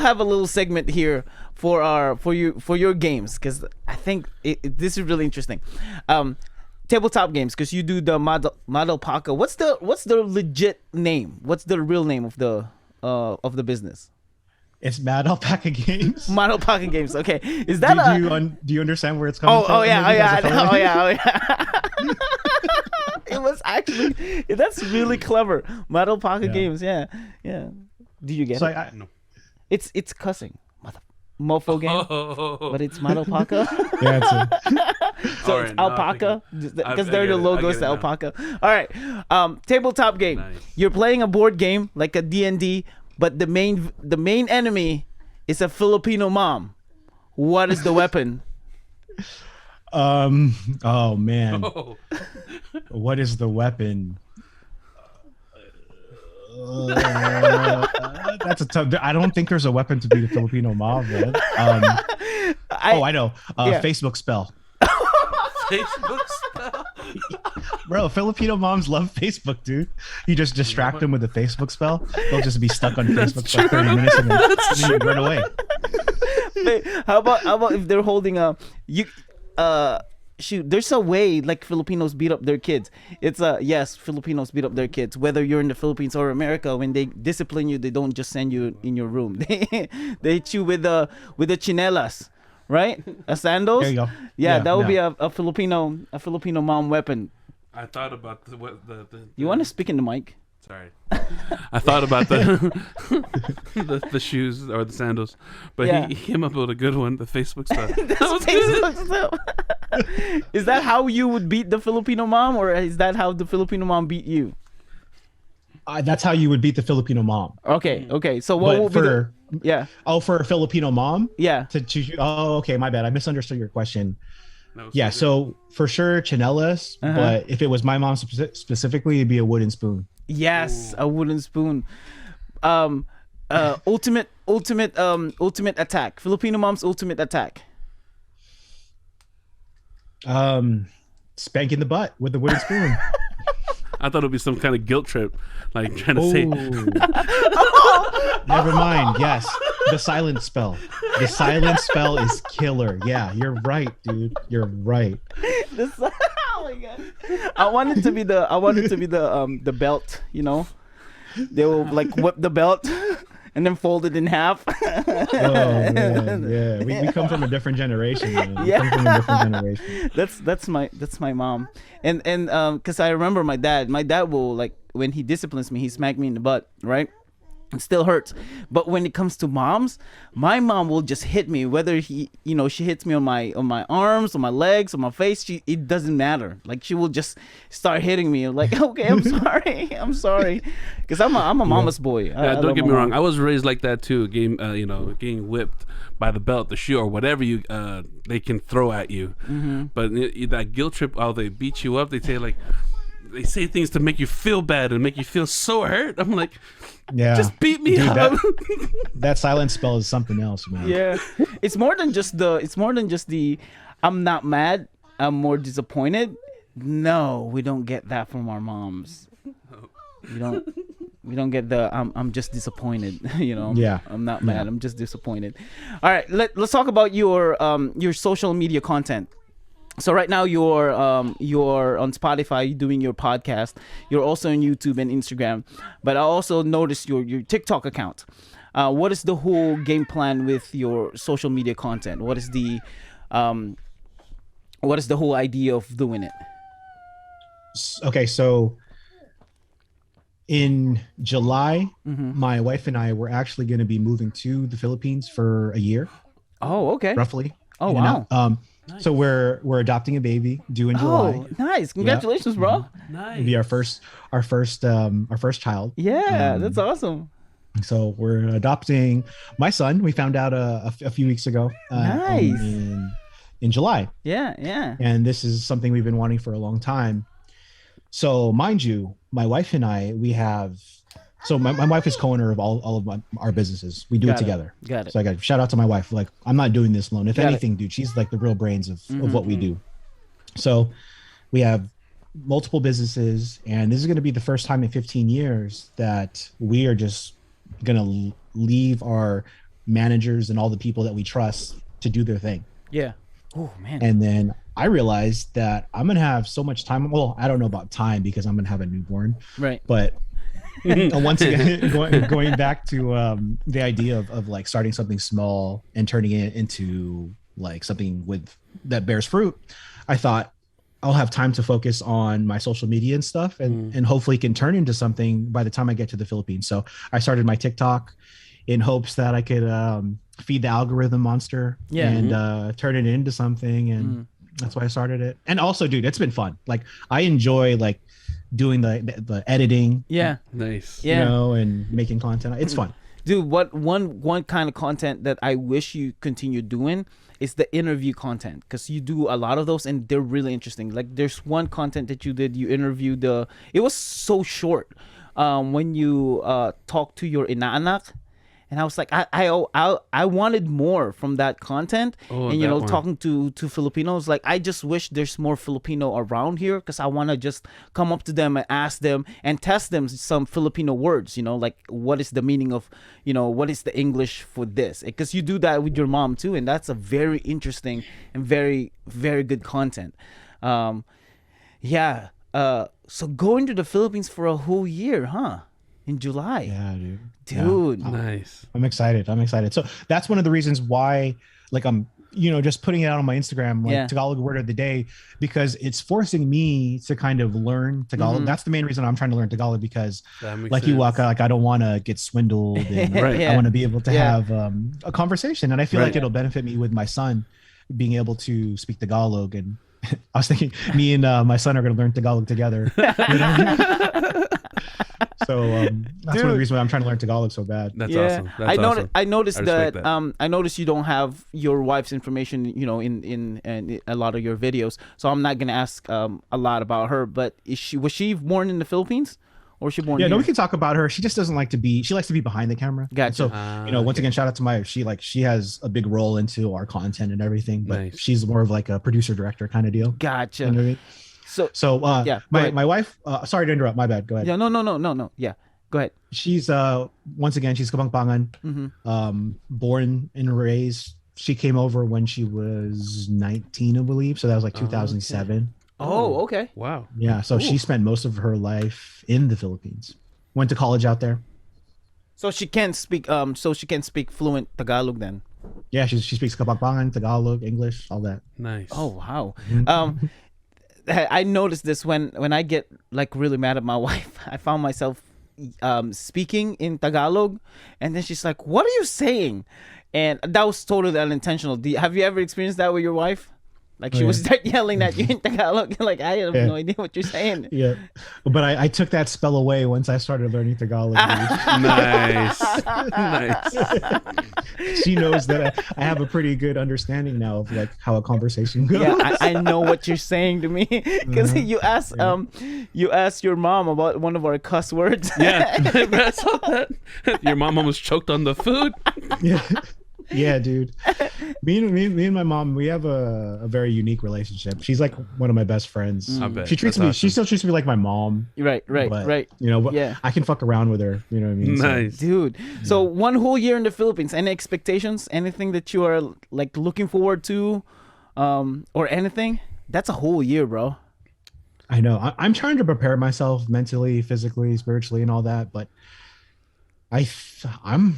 have a little segment here for your games, because I think this is really interesting. Tabletop games, because you do the model Packa. What's the legit name? What's the real name of the business? It's Mad Alpaca Games. Mad Alpaca Games. Okay, is that do you understand where it's coming from? Oh yeah. It was actually, that's really clever. Mad Alpaca Games. Yeah. Do you get it? No. It's cussing. Mofo game, but it's Mad Alpaca. Yeah, so it's alpaca, because they're the logos to alpaca. All right, tabletop game. Nice. You're playing a board game like a D&D, but the main enemy is a Filipino mom. What is the weapon? Oh man, Oh. what is the weapon? That's a tough. I don't think there's a weapon to be the Filipino mob with. I know. Yeah. Facebook spell. Facebook spell. Bro, Filipino moms love Facebook, dude. You just distract them with a Facebook spell. They'll just be stuck on Facebook for 30 minutes and then you run away. How about if they're holding a shoot, there's a way like Filipinos beat up their kids. It's yes, Filipinos beat up their kids. Whether you're in the Philippines or America, when they discipline you, they don't just send you in your room. They hit you with the chinelas, right? A sandals. There you go. Yeah, that would be a Filipino mom weapon. I thought about the You want to speak in the mic? Sorry. I thought about the shoes or the sandals, but Yeah. he came up with a good one, the Facebook stuff. Facebook stuff. Is that how you would beat the Filipino mom, or is that how the Filipino mom beat you? That's how you would beat the Filipino mom. Okay. So what But would be the yeah for a Filipino mom? yeah To choose. Oh, okay. My bad. I misunderstood your question. No, Yeah. So for sure, chinelas. Uh-huh. But if it was my mom specifically, it'd be a wooden spoon. yes, a wooden spoon. Ultimate attack. Filipino mom's ultimate attack. Spanking the butt with the wooden spoon. I thought it'd be some kind of guilt trip, like trying to say. Never mind. Yes, the silent spell. The silent spell is killer. Yeah, you're right, dude. You're right. Oh my god! I want it to be the belt. You know, they will like whip the belt and then fold it in half. Oh man, yeah. We come from a different generation, man. We come from a different generation. That's my mom, and because I remember my dad will, like, when he disciplines me, he smacked me in the butt, right? It still hurts, but when it comes to moms, my mom will just hit me, whether she hits me on my arms, on my legs, on my face. It doesn't matter. Like, she will just start hitting me. I'm like, okay, I'm sorry, because I'm a mama's boy. Yeah, don't get me wrong. I was raised like that too. Getting whipped by the belt, the shoe, or whatever they can throw at you. Mm-hmm. But that guilt trip, they beat you up. They say things to make you feel bad and make you feel so hurt. I'm like, Yeah, just beat me up. That silent spell is something else, man. Yeah, it's more than just the I'm not mad, I'm more disappointed. No, we don't get that from our moms. We don't get the I'm just disappointed. Yeah. I'm not mad, I'm just disappointed. All right, let's talk about your social media content. So right now you're on Spotify doing your podcast. You're also on YouTube and Instagram. But I also noticed your TikTok account. What is the whole game plan with your social media content? What is the whole idea of doing it? Okay, so in July, my wife and I were actually going to be moving to the Philippines for a year. Oh, okay. Roughly. Oh, wow. Nice. So we're adopting a baby due in July. Oh, nice! Congratulations, bro. Nice. It'll be our first child. Yeah, that's awesome. So we're adopting my son. We found out a few weeks ago. Nice. In July. Yeah. And this is something we've been wanting for a long time. So mind you, my wife and I, we have. So my wife is co-owner of all of our businesses. We do it together. Got it. So I got shout out to my wife. Like, I'm not doing this alone. If Got anything, dude, she's like the real brains of what we do. So we have multiple businesses, and this is going to be the first time in 15 years that we are just going to leave our managers and all the people that we trust to do their thing. Yeah. Oh man. And then I realized that I'm going to have so much time. Well, I don't know about time because I'm going to have a newborn. Right. But once again, going back to the idea of like starting something small and turning it into like something that bears fruit, I thought I'll have time to focus on my social media and stuff, and hopefully can turn into something by the time I get to the Philippines. So I started my TikTok in hopes that I could feed the algorithm monster and turn it into something, and that's why I started it. And also, dude, it's been fun. Like, I enjoy like doing the editing. Yeah. Nice. Yeah. You know, and making content. It's fun. Dude, what one kind of content that I wish you continue doing is the interview content, because you do a lot of those and they're really interesting. Like there's one content that you did, you interviewed it was so short, when you talked to your inaanak. And I was like, I wanted more from that content. Oh, and, you that know, one. talking to Filipinos, like, I just wish there's more Filipino around here, because I want to just come up to them and ask them and test them some Filipino words, you know, like, what is the meaning of, you know, what is the English for this? Because you do that with your mom, too. And that's a very interesting and very, very good content. Yeah. So going to the Philippines for a whole year, huh? In July. Yeah, Dude. Yeah. Nice. I'm excited. So that's one of the reasons why, like, I'm, you know, just putting it out on my Instagram, like Tagalog word of the day, because it's forcing me to kind of learn Tagalog. That's the main reason I'm trying to learn Tagalog, because like you, Waka, like I don't want to get swindled. And I want to be able to have a conversation. And I feel like it'll benefit me with my son being able to speak Tagalog. And I was thinking me and my son are going to learn Tagalog together. You know? So that's one of the reasons why I'm trying to learn Tagalog so bad. That's awesome. That's awesome. I noticed I that, respect I noticed you don't have your wife's information, you know, in a lot of your videos. So I'm not gonna ask a lot about her. But was she born in the Philippines, or was she born? Yeah, here? no, we can talk about her. She just doesn't like to be. She likes to be behind the camera. Gotcha. So you know, once again, shout out to my. She has a big role into our content and everything. But she's more of like a producer director kind of deal. Gotcha. You know what I mean? So my wife. Sorry to interrupt. My bad. Go ahead. Yeah, no. Yeah, go ahead. She's once again, she's Kabangpangan, born and raised. She came over when she was 19, I believe. So that was like 2007. Oh, okay. Wow. Yeah. So she spent most of her life in the Philippines. Went to college out there. So she can't speak. So she can speak fluent Tagalog then. Yeah, she speaks Kabangpangan, Tagalog, English, all that. Nice. Oh wow. I noticed this when I get like really mad at my wife. I found myself speaking in Tagalog, and then she's like, "What are you saying?" And that was totally unintentional. Have you ever experienced that with your wife? Like she would start yelling at you in Tagalog. Like, I have no idea what you're saying. Yeah. But I took that spell away once I started learning Tagalog. Nice. Nice. She knows that I have a pretty good understanding now of like how a conversation goes. Yeah, I know what you're saying to me, because you asked your mom about one of our cuss words. Yeah. I saw that. Your mom almost choked on the food. Yeah. Yeah, dude. Me and my mom, we have a very unique relationship. She's like one of my best friends. I bet. She treats That's me. awesome. She still treats me like my mom. Right. But, you know, I can fuck around with her. You know what I mean? Nice, dude. So 1 whole year in the Philippines. Any expectations? Anything that you are like looking forward to, or anything? That's a whole year, bro. I know. I'm trying to prepare myself mentally, physically, spiritually, and all that. But I'm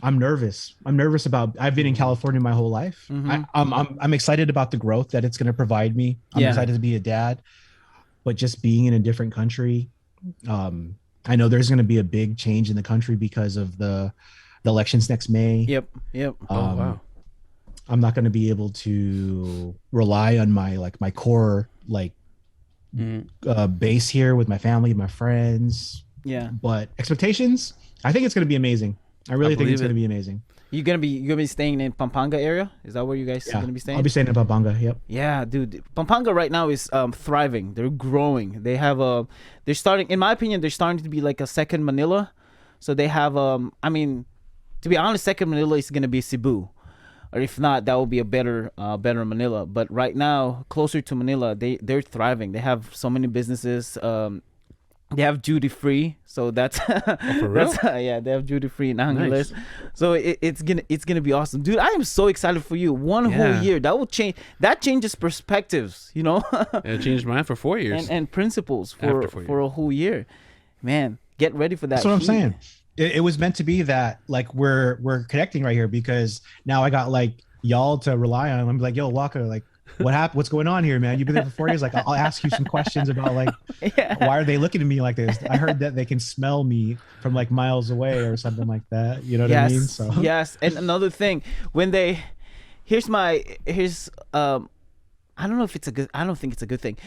nervous. I'm nervous about. I've been in California my whole life. I'm excited about the growth that it's going to provide me. I'm excited to be a dad, but just being in a different country, I know there's going to be a big change in the country because of the elections next May. Yep. Oh wow. I'm not going to be able to rely on my core base here with my family, my friends. Yeah. But expectations, I think it's going to be amazing. I really think it's going to be amazing. You're gonna be staying in Pampanga area? Is that where you guys are gonna be staying? I'll be staying in Pampanga. Yep. Yeah, dude. Pampanga right now is thriving. They're growing. They have they're starting. In my opinion, they're starting to be like a second Manila. So they have I mean, to be honest, second Manila is gonna be Cebu, or if not, that will be a better Manila. But right now, closer to Manila, they're thriving. They have so many businesses. They have duty free, so that's for real? they have duty free in Angeles. Nice. So it's gonna be awesome, dude. I am so excited for you. 1 whole year that changes perspectives, you know. It changed mine for 4 years and principles for a whole year. Man, get ready for that. That's what I'm saying. It was meant to be that like we're connecting right here, because now I got like y'all to rely on. I'm like, yo, Walker, like, what happened? What's going on here, man? You've been there for 4 years. Like, I'll ask you some questions about like, why are they looking at me like this? I heard that they can smell me from like miles away or something like that. You know what I mean? So yes. And another thing, when I don't know if it's a good. I don't think it's a good thing.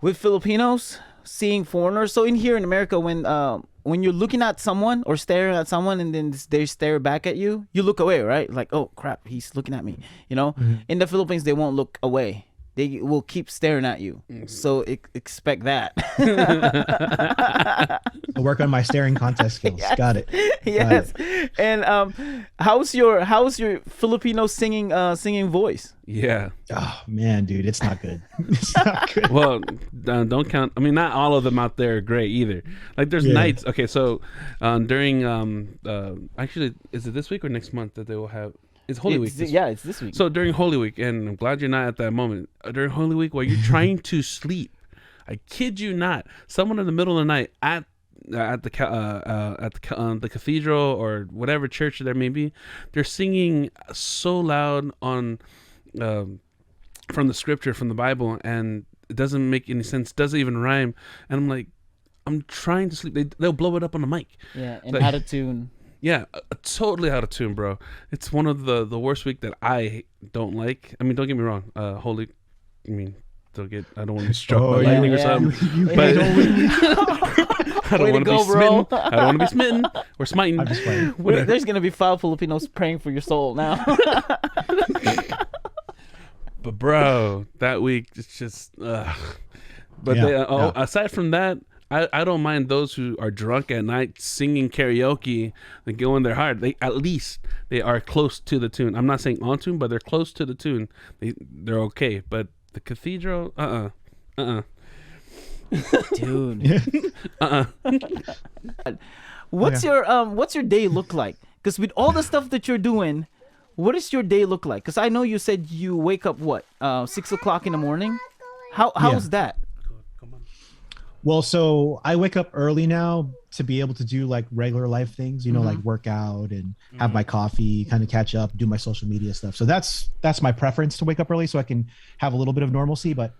with Filipinos seeing foreigners. So in here in America, when you're looking at someone or staring at someone and then they stare back at you, you look away, right? Like, oh crap, he's looking at me. You know, in the Philippines, they won't look away. They will keep staring at you. So expect that. I'll work on my staring contest skills. Yes. Got it. Yes. And how's your Filipino singing voice? Yeah. Oh man, dude, it's not good. It's not good. Well, don't count. I mean, not all of them out there are great either. Like there's nights. Okay, so during actually, is it this week or next month that they will have? It's Holy Week. It's this week. So during Holy Week, and I'm glad you're not at that moment. During Holy Week, while you're trying to sleep, I kid you not, someone in the middle of the night at the cathedral or whatever church there may be, they're singing so loud on from the scripture, from the Bible, and it doesn't make any sense. Doesn't even rhyme. And I'm like, I'm trying to sleep. They'll blow it up on the mic. Yeah, and like, out of tune. Yeah, totally out of tune, bro. It's one of the worst week that I don't like. I mean, don't get me wrong. Holy, I mean, I don't want to be struck by lightning or something. But I don't want to be smitten. I don't want to be smitten or smiting. I'm just playing. There's gonna be 5 Filipinos praying for your soul now. But bro, that week it's just. But aside from that, I don't mind those who are drunk at night singing karaoke and going their heart. At least they are close to the tune. I'm not saying on tune, but they're close to the tune. They're okay. But the cathedral, dude. What's your day look like? Because with all the stuff that you're doing, what does your day look like? Because I know you said you wake up 6 o'clock in the morning. How's that? Well, so I wake up early now to be able to do like regular life things, like work out and have my coffee, kind of catch up, do my social media stuff. So that's my preference, to wake up early so I can have a little bit of normalcy. But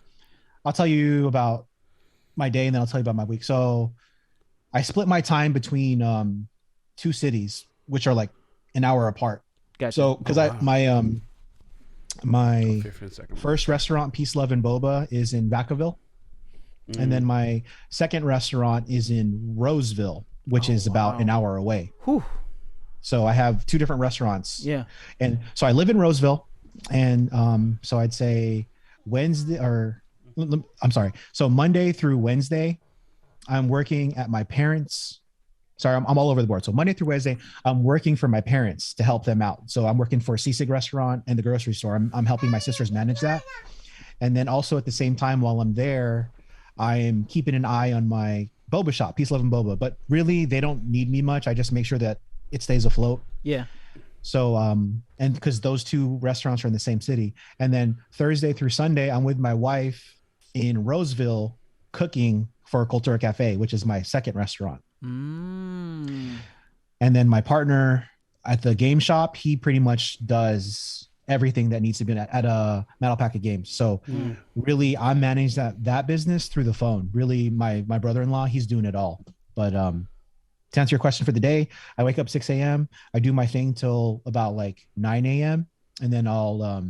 I'll tell you about my day and then I'll tell you about my week. So I split my time between 2 cities, which are like an hour apart. Gotcha. So because my first restaurant, Peace, Love, and Boba, is in Vacaville. And then my second restaurant is in Roseville, which is about an hour away. Whew. So I have 2 different restaurants. Yeah. And so I live in Roseville. And so I'd say So Monday through Wednesday, I'm working at my parents'. Sorry, I'm all over the board. So Monday through Wednesday, I'm working for my parents to help them out. So I'm working for a Sisig restaurant and the grocery store. I'm helping my sisters manage that. And then also at the same time, while I'm there, I am keeping an eye on my boba shop, Peace, Love, and Boba. But really, they don't need me much. I just make sure that it stays afloat. Yeah. So, and because those 2 restaurants are in the same city. And then Thursday through Sunday, I'm with my wife in Roseville cooking for Cultura Cafe, which is my second restaurant. And then my partner at the game shop, he pretty much does everything that needs to be at a Packa Games. So really I manage that business through the phone. Really my brother-in-law, he's doing it all. But to answer your question for the day, I wake up 6 a.m. I do my thing till about like 9 a.m. and then I'll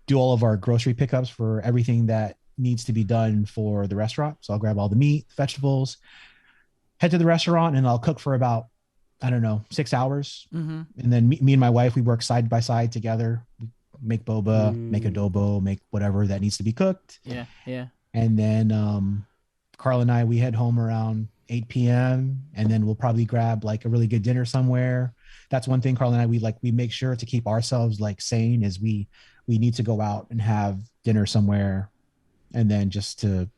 do all of our grocery pickups for everything that needs to be done for the restaurant. So I'll grab all the meat, vegetables, head to the restaurant, and I'll cook for about, I don't know, 6 hours. And then me and my wife, we work side by side together. We make boba, make adobo, make whatever that needs to be cooked. Yeah. Yeah. And then Carl and I, we head home around 8 p.m. and then we'll probably grab like a really good dinner somewhere. That's one thing Carl and I, we make sure to keep ourselves like sane, is we need to go out and have dinner somewhere, and then just to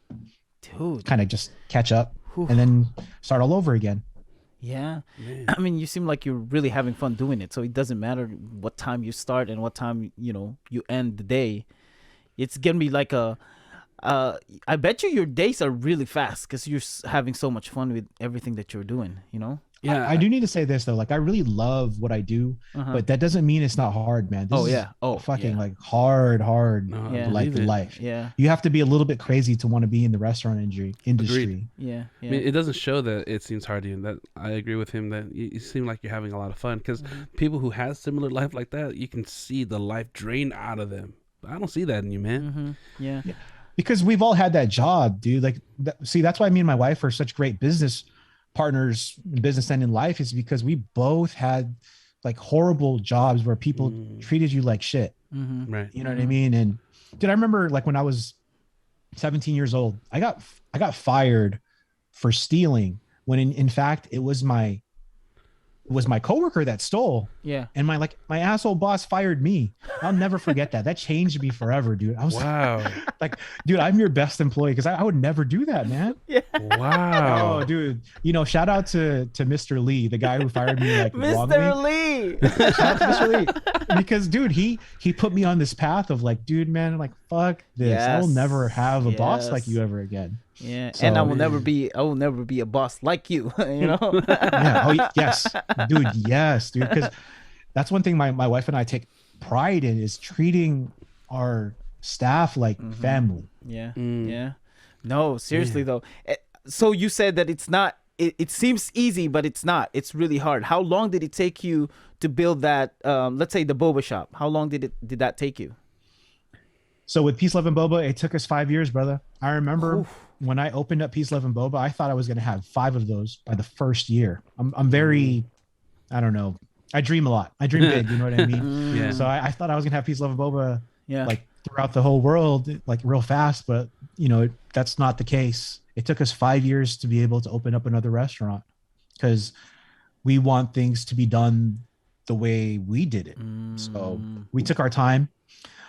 kind of just catch up and then start all over again. Yeah. Man. I mean, you seem like you're really having fun doing it. So it doesn't matter what time you start and what time, you end the day. It's going to be like I bet you your days are really fast because you're having so much fun with everything that you're doing, Yeah, I do need to say this though. Like, I really love what I do, but that doesn't mean it's not hard, man. This is fucking like hard like life. Yeah, you have to be a little bit crazy to want to be in the restaurant industry. Agreed. Yeah. I mean, it doesn't show that it seems hard to you. That I agree with him that you seem like you're having a lot of fun, because people who have similar life like that, you can see the life drain out of them. But I don't see that in you, man. Yeah. because we've all had that job, dude. Like, see, that's why me and my wife are such great business partners in business and in life, is because we both had like horrible jobs where people treated you like shit. Right. You know what I mean? And dude, I remember like when I was 17 years old, I got fired for stealing when in fact it was my coworker that stole. Yeah. And my asshole boss fired me. I'll never forget that. That changed me forever, dude. I was like, dude, I'm your best employee, because I would never do that, man. Yeah. Wow. Oh, dude. You know, shout out to Mr. Lee, the guy who fired me like Mr. Lee. Shout out to Mr. Lee. Because dude, he put me on this path of like, dude, man, like fuck this. Yes. I will never have a boss like you ever again. Yeah, So- and I will never be a boss like you. You know. Yeah. Oh, yes, dude. Yes, dude. Because that's one thing my wife and I take pride in, is treating our staff like family. Yeah, yeah. No, seriously though. So you said that it's not. It seems easy, but it's not. It's really hard. How long did it take you to build that? Let's say the boba shop. How long did that take you? So with Peace, Love, and Boba, it took us 5 years, brother. I remember when I opened up Peace, Love, and Boba, I thought I was going to have 5 of those by the first year. I'm very, I don't know. I dream a lot. I dream big. You know what I mean? Yeah. So I thought I was going to have Peace, Love, and Boba Yeah. throughout the whole world, like real fast. But, you know, that's not the case. It took us 5 years to be able to open up another restaurant, because we want things to be done the way we did it. So we took our time.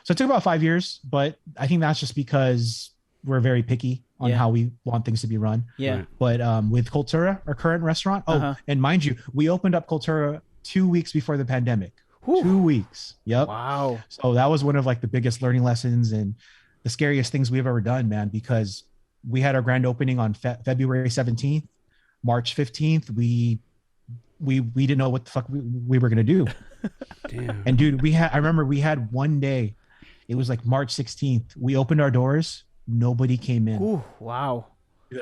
So it took about 5 years, but I think that's just because we're very picky on how we want things to be run. Yeah. Right. But with Cultura, our current restaurant, and mind you, we opened up Cultura 2 weeks before the pandemic. Whew. 2 weeks. Yep. Wow. So that was one of like the biggest learning lessons and the scariest things we've ever done, man, because we had our grand opening on February 17th, March 15th. We didn't know what the fuck we were going to do. Damn. And dude, I remember we had one day, it was like March 16th. We opened our doors. Nobody came in. Ooh, wow. Dude,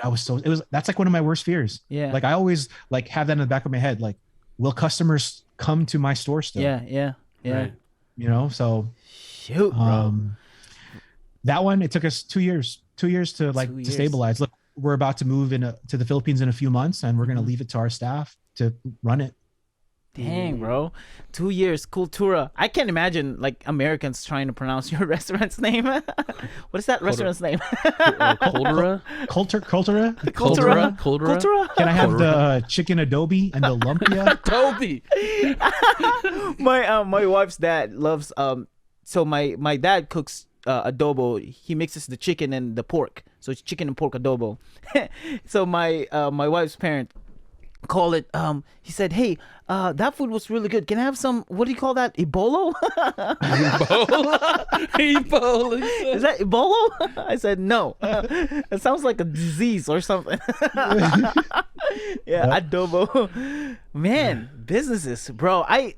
that's like one of my worst fears. Yeah. Like I always like have that in the back of my head. Like, will customers come to my store still? Yeah. Right. You know, so Shoot, bro. that one, it took us 2 years to like 2 to years. stabilize. Look, we're about to move to the Philippines in a few months, and we're going to leave it to our staff to run it. Dang, bro. 2 years, Cultura. I can't imagine like Americans trying to pronounce your restaurant's name. What is that restaurant's name? Cultura? Cultura? Cultura? Can I have the chicken adobe and the lumpia? Toby. My wife's dad loves so my dad cooks adobo. He mixes the chicken and the pork, so it's chicken and pork adobo. So my wife's parent call it he said, hey, that food was really good. Can I have some, what do you call that, Ebola? Ebola. Is that Ebola? I said no. It sounds like a disease or something. Yeah, adobo. Man, businesses, bro. I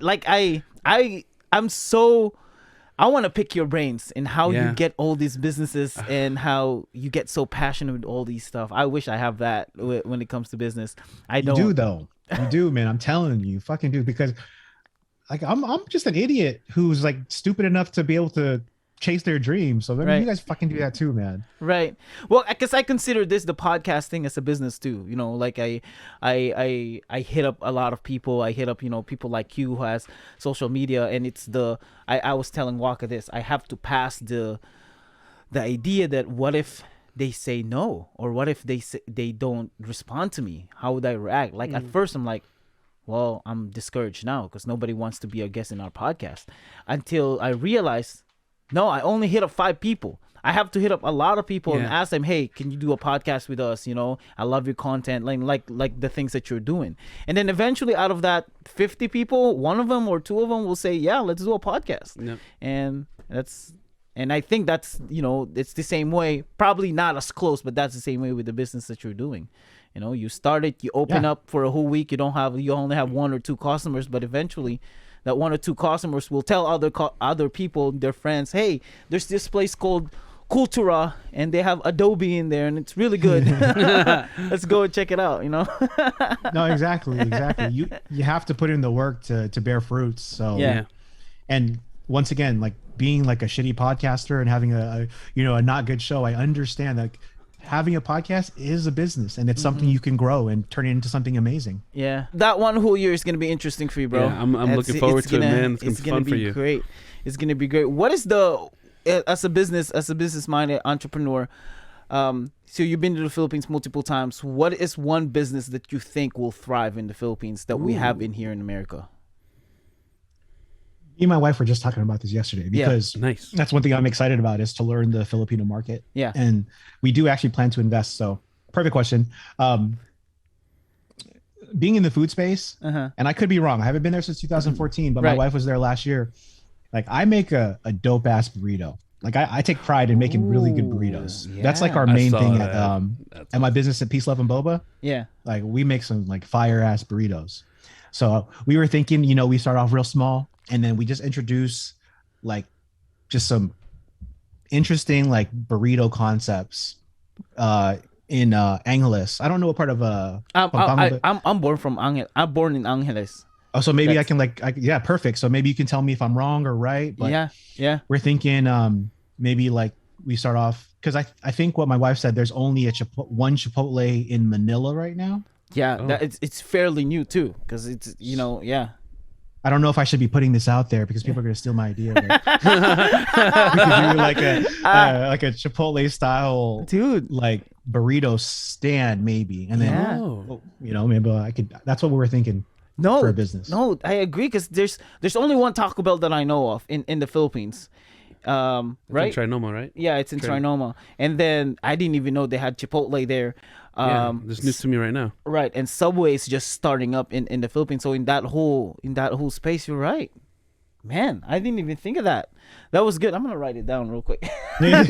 want to pick your brains in how you get all these businesses and how you get so passionate with all these stuff. I wish I have that when it comes to business. I don't. You do though. You do, man. I'm telling you, fucking do, because like I'm just an idiot who's like stupid enough to be able to chase their dreams. So I mean, Right. you guys fucking do that too, man. Right. Well, because I consider this the podcast thing as a business too. You know, like I hit up a lot of people. I hit up, you know, people like you who has social media, and it's I was telling Walker this. I have to pass the idea that what if they say no, or what if they don't respond to me? How would I react? Like at first I'm like, well, I'm discouraged now because nobody wants to be a guest in our podcast, until I realized, no, I only hit up 5 people. I have to hit up a lot of people and ask them, hey, can you do a podcast with us? You know, I love your content, like the things that you're doing. And then eventually out of that 50 people, one of them or 2 of them will say, yeah, let's do a podcast. Yep. And I think that's, you know, it's the same way, probably not as close, but that's the same way with the business that you're doing. You know, you started, you open up for a whole week, you only have 1 or 2 customers, but eventually that 1 or 2 customers will tell other people, their friends, hey, there's this place called Cultura and they have adobe in there and it's really good. Let's go and check it out, you know. No, exactly. You have to put in the work to bear fruits. So Yeah. and once again, like being like a shitty podcaster and having a not good show, I understand that having a podcast is a business and it's something you can grow and turn it into something amazing. Yeah, that one whole year is gonna be interesting for you, bro. Yeah, I'm looking forward to it, man. It's gonna be fun for you. Great. It's gonna be great. What is as a business-minded entrepreneur? So you've been to the Philippines multiple times. What is one business that you think will thrive in the Philippines that we have in here in America? Me and my wife were just talking about this yesterday because Nice. that's one thing I'm excited about is to learn the Filipino market. Yeah. And we do actually plan to invest. So perfect question. Being in the food space, and I could be wrong. I haven't been there since 2014, but my wife was there last year. Like I make a dope ass burrito. Like I take pride in making really good burritos. Yeah. That's like our main thing that. at my business at Peace, Love, and Boba. Yeah. Like we make some like fire ass burritos. So we were thinking, we start off real small and then we just introduce like just some interesting like burrito concepts in Angeles. I don't know what part of I'm born from I'm born in Angeles. Oh, so maybe I can perfect. So maybe you can tell me if I'm wrong or right. But yeah. We're thinking maybe like we start off because I think what my wife said, there's only one Chipotle in Manila right now. Yeah, it's fairly new too because it's I don't know if I should be putting this out there because people are going to steal my idea. But we could do like a Chipotle style, dude, like burrito stand maybe, and then maybe I could. That's what we were thinking. No, for a business. No, I agree because there's only one Taco Bell that I know of in the Philippines. Right? In Trinoma, right? Yeah, it's in Trinoma. And then I didn't even know they had Chipotle there. This news to me right now. Right, and Subway is just starting up in the Philippines. So in that whole space, you're right. Man, I didn't even think of that. That was good. I'm gonna write it down real quick. Good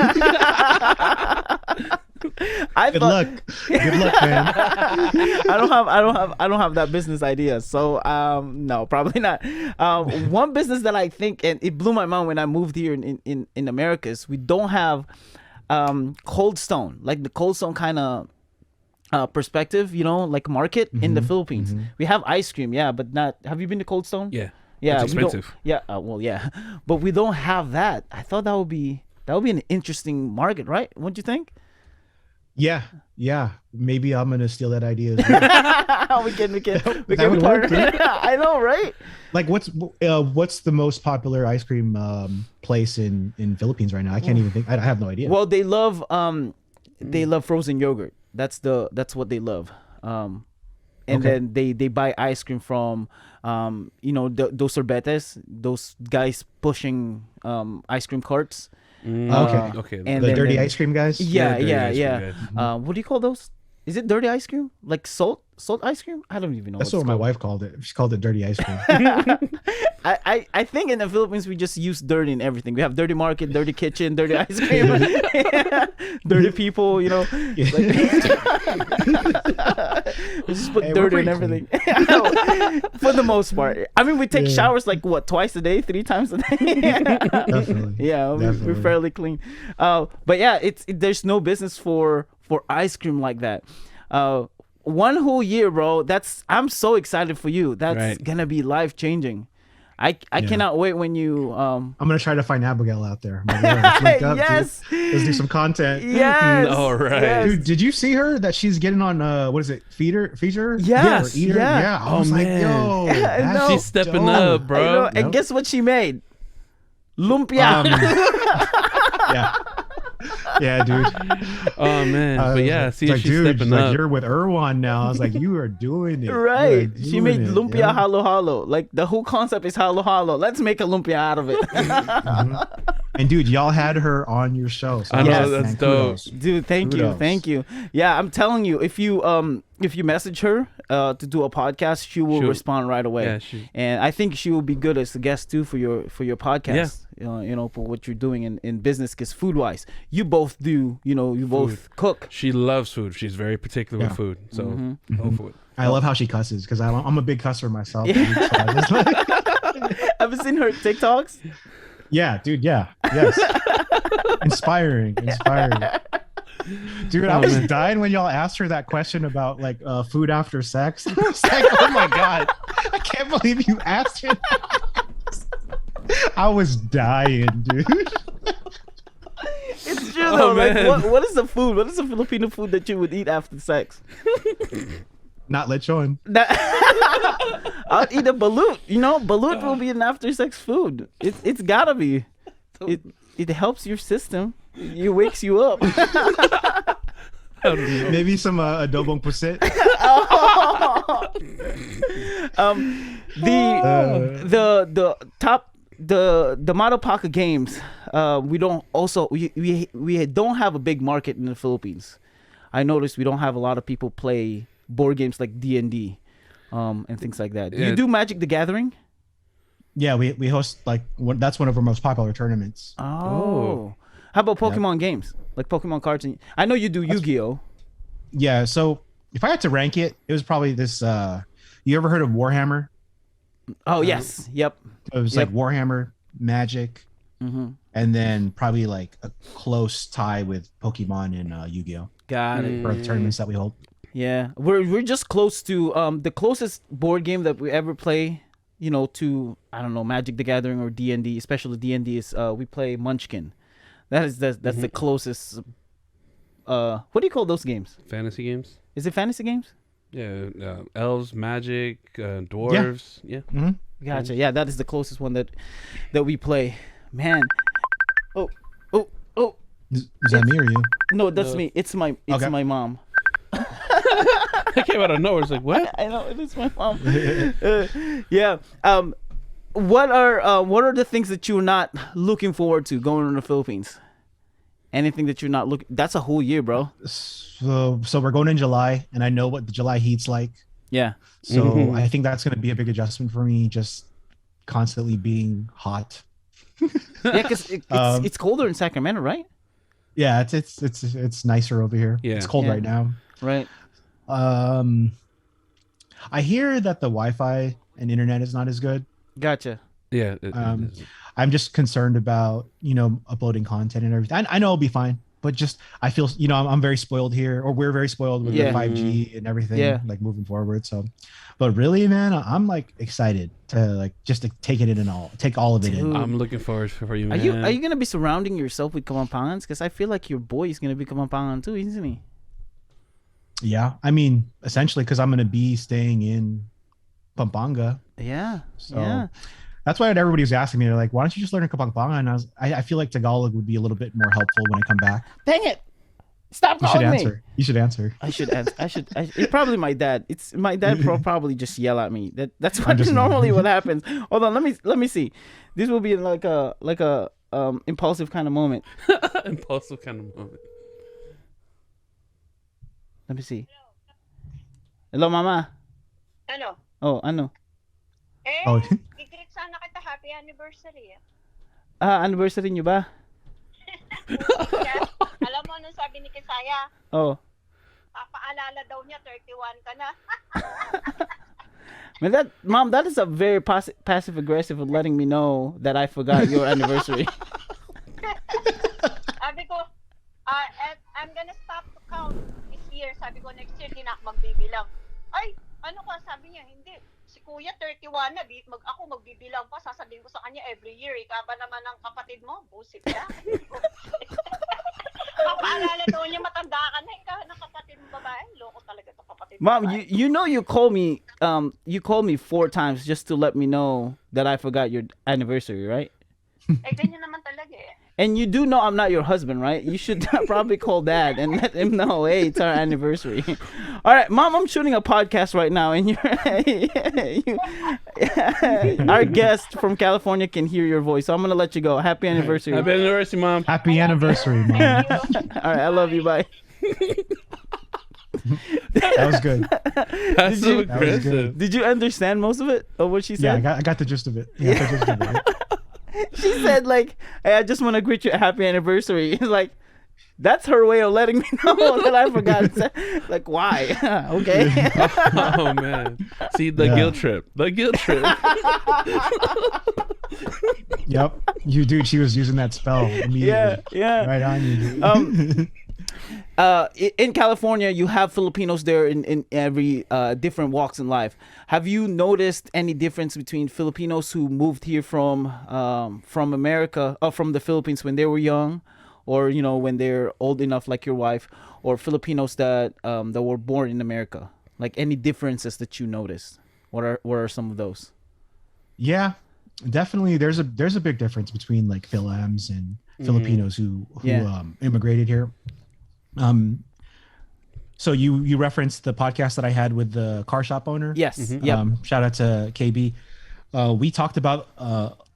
luck, man. I don't have that business idea. So no, probably not. One business that I think, and it blew my mind when I moved here in Americas, we don't have Cold Stone, like the Cold Stone kind of perspective, like market in the Philippines. We have ice cream, but not. Have you been to Cold Stone? Yeah. Yeah, it's expensive. But we don't have that. I thought that would be an interesting market, right? Wouldn't you think? Yeah. Maybe I'm gonna steal that idea as well. we can That would work, dude. I know, right? Like, what's the most popular ice cream place in Philippines right now? I can't even think. I have no idea. Well, they love frozen yogurt. That's what they love. And then they buy ice cream from those sorbetes, those guys pushing ice cream carts. Okay. And the dirty ice cream guys. Yeah. Cream guys. What do you call those? Is it dirty ice cream? Like salt ice cream? I don't even know. That's what my wife called it. She called it dirty ice cream. I think in the Philippines we just use dirty in everything. We have dirty market, dirty kitchen, dirty ice cream, dirty people. We just put dirty in everything. For the most part. I mean, we take showers like what, twice a day, 3 times a day. Definitely. Yeah, we're fairly clean. But yeah, there's no business for ice cream like that. One whole year, bro. I'm so excited for you. That's gonna be life changing. I cannot wait when you I'm gonna try to find Abigail out there. Let's link up, yes, dude. Let's do some content. Yes. All right. Yes. Dude, did you see her that she's getting on what is it, feature? Yes. Or eater? Yeah. I was like, yo, that's she's stepping dope. up, bro. And guess what she made? Lumpia. Yeah, dude. Oh man, but yeah, see, like, she's dude, stepping up. you're with Erwan now. I was like, you are doing it. Right. She made lumpia yeah. halo halo. Like the whole concept is halo halo. Let's make a lumpia out of it. And dude, y'all had her on your show. So I know, Yes. that's man, dope. kudos. Dude, thank you. Yeah, I'm telling you, if you message her to do a podcast, she will respond right away. Yeah, and I think she will be good as a guest too for your podcast. For what you're doing in business, because food wise, you both do. You both cook. She loves food. She's very particular with food. So go for it. I love how she cusses because I'm a big cusser myself. Have you seen her TikToks? Yeah, dude. Yeah. Yes. Inspiring. Dude, I was dying when y'all asked her that question about like food after sex. I was like, oh my God, I can't believe you asked her that. I was dying, dude. It's true Oh, though. Like, man. what is the food? What is the Filipino food that you would eat after sex? Not lechon. I'll eat a balut. You know, balut will be an after sex food. It's gotta be. It helps your system. It wakes you up. Maybe some adobong pusit. The top the model Packa games. We don't don't have a big market in the Philippines. I noticed we don't have a lot of people play board games like D&D, and things like that. Yeah. You do Magic the Gathering? Yeah, we host that's one of our most popular tournaments. Oh. How about Pokemon games? Like Pokemon cards? I know you do Yu-Gi-Oh! Yeah, so if I had to rank it, it was probably this. You ever heard of Warhammer? Oh, yes. Yep. It was like Warhammer, Magic, Mm-hmm. and then probably like a close tie with Pokemon and Yu-Gi-Oh! Got it. For the tournaments that we hold. Yeah. We're just close to the closest board game that we ever play, you know, to, I don't know, Magic the Gathering or D&D, especially D&D is we play Munchkin. That's the closest. What do you call those games? Fantasy games. Is it fantasy games? Yeah, elves, magic, dwarves. Yeah. Mm-hmm. Gotcha. Yeah, that is the closest one that we play. Man. Oh. Is that me or you? No, that's me. It's my mom. That came out of nowhere. It's like, what? I know it is my mom. Yeah. What are the things that you're not looking forward to going to the Philippines? Anything that you're not looking? That's a whole year, bro. So we're going in July, and I know what the July heat's like. Yeah. So I think that's going to be a big adjustment for me, just constantly being hot. Yeah, because it's colder in Sacramento, right? Yeah, it's nicer over here. Yeah. It's cold right now. Right. I hear that the Wi-Fi and internet is not as good. Gotcha. Yeah. I'm just concerned about, uploading content and everything. I know it'll be fine, but just I feel, I'm very spoiled here, or we're very spoiled with the 5G and everything, like moving forward. So, but really, man, I'm like excited to just to take it in and take all of it in. I'm looking forward for you, Are man. you gonna be surrounding yourself with Kapampangans? Because I feel like your boy is gonna be Kapampangan too, isn't he? Yeah, I mean, essentially, because I'm gonna be staying in Pampanga. Yeah. So Yeah. that's why everybody was asking me. They're like, "Why don't you just learn Kapampangan?" And I feel like Tagalog would be a little bit more helpful when I come back. Dang it! Stop You should calling me. answer. You should answer. I should answer. It's probably my dad. It's my dad. Probably just yell at me. That's what just normally what happens. Hold on. Let me see. This will be like a impulsive kind of moment. Impulsive kind of moment. Let me see. Hello, mama. Ano? Oh, ano? Oh. I-greet sana kita happy anniversary. Anniversary niyo ba? Kaya, alam mo anong sabi ni Kisaya? Oh. Papaalala daw niya, 31 ka na. Man, Mom, that is a very passive aggressive of letting me know that I forgot your anniversary. Sabi ko, I'm gonna stop to count this year. Sabi ko, next year, di na ako magbibilang. Ay, ano ka? Sabi niya, hindi. Si Kuya, 31 na. Ako magbibilang pa. Sasabihin ko sa kanya every year. Ika ba naman ang kapatid mo? Busit ka. Papaalala daw niya, matanda ka na. Ikaw ng kapatid mo babae. Loko talaga ito kapatid mo. Mom, you know you called me 4 times just to let me know that I forgot your anniversary, right? Ganyan naman talaga eh. And you do know I'm not your husband, right? You should probably call Dad and let him know, hey, it's our anniversary. All right, Mom, I'm shooting a podcast right now, and our guest from California can hear your voice, so I'm gonna let you go. Happy anniversary. Happy anniversary, Mom. Happy anniversary, Mom. All right, I love you. Bye. That was good. That's so That was good. aggressive. Did you understand most of it, or what she Yeah, said? I got the gist of it. Yeah, I got the gist of it. She said, like, hey, I just want to greet you a happy anniversary. It's like, that's her way of letting me know that I forgot. Like, why? Okay. Oh man. See the guilt trip. The guilt trip. Yep. You dude, she was using that spell immediately. Yeah. Right on you, dude. in California, you have Filipinos there in every different walks in life. Have you noticed any difference between Filipinos who moved here from America, from the Philippines when they were young, or when they're old enough, like your wife, or Filipinos that were born in America? Like any differences that you noticed? What are some of those? Yeah, definitely. There's a big difference between like Phil-Ams and Filipinos who immigrated here. So you referenced the podcast that I had with the car shop owner. Yes. Yep. Shout out to KB. We talked about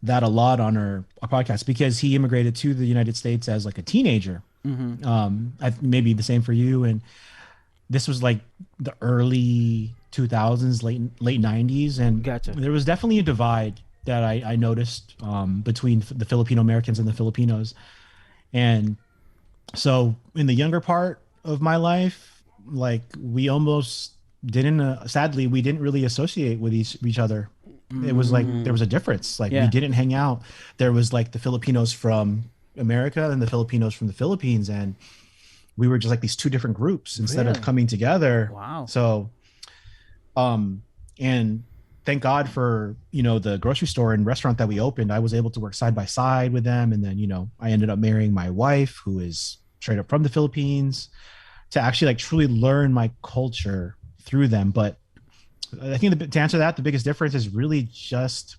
that a lot on our podcast because he immigrated to the United States as like a teenager. Maybe the same for you. And this was like the early 2000s, late 90s, and Gotcha. There was definitely a divide that I noticed between the Filipino Americans and the Filipinos. And so in the younger part of my life, like we almost didn't, sadly, we didn't really associate with each other. It was like there was a difference. Like we didn't hang out. There was like the Filipinos from America and the Filipinos from the Philippines, and we were just like these two different groups instead of coming together. Wow. So, and thank God for, the grocery store and restaurant that we opened. I was able to work side by side with them. And then, I ended up marrying my wife, who is straight up from the Philippines, to actually like truly learn my culture through them. But I think to answer that, the biggest difference is really just,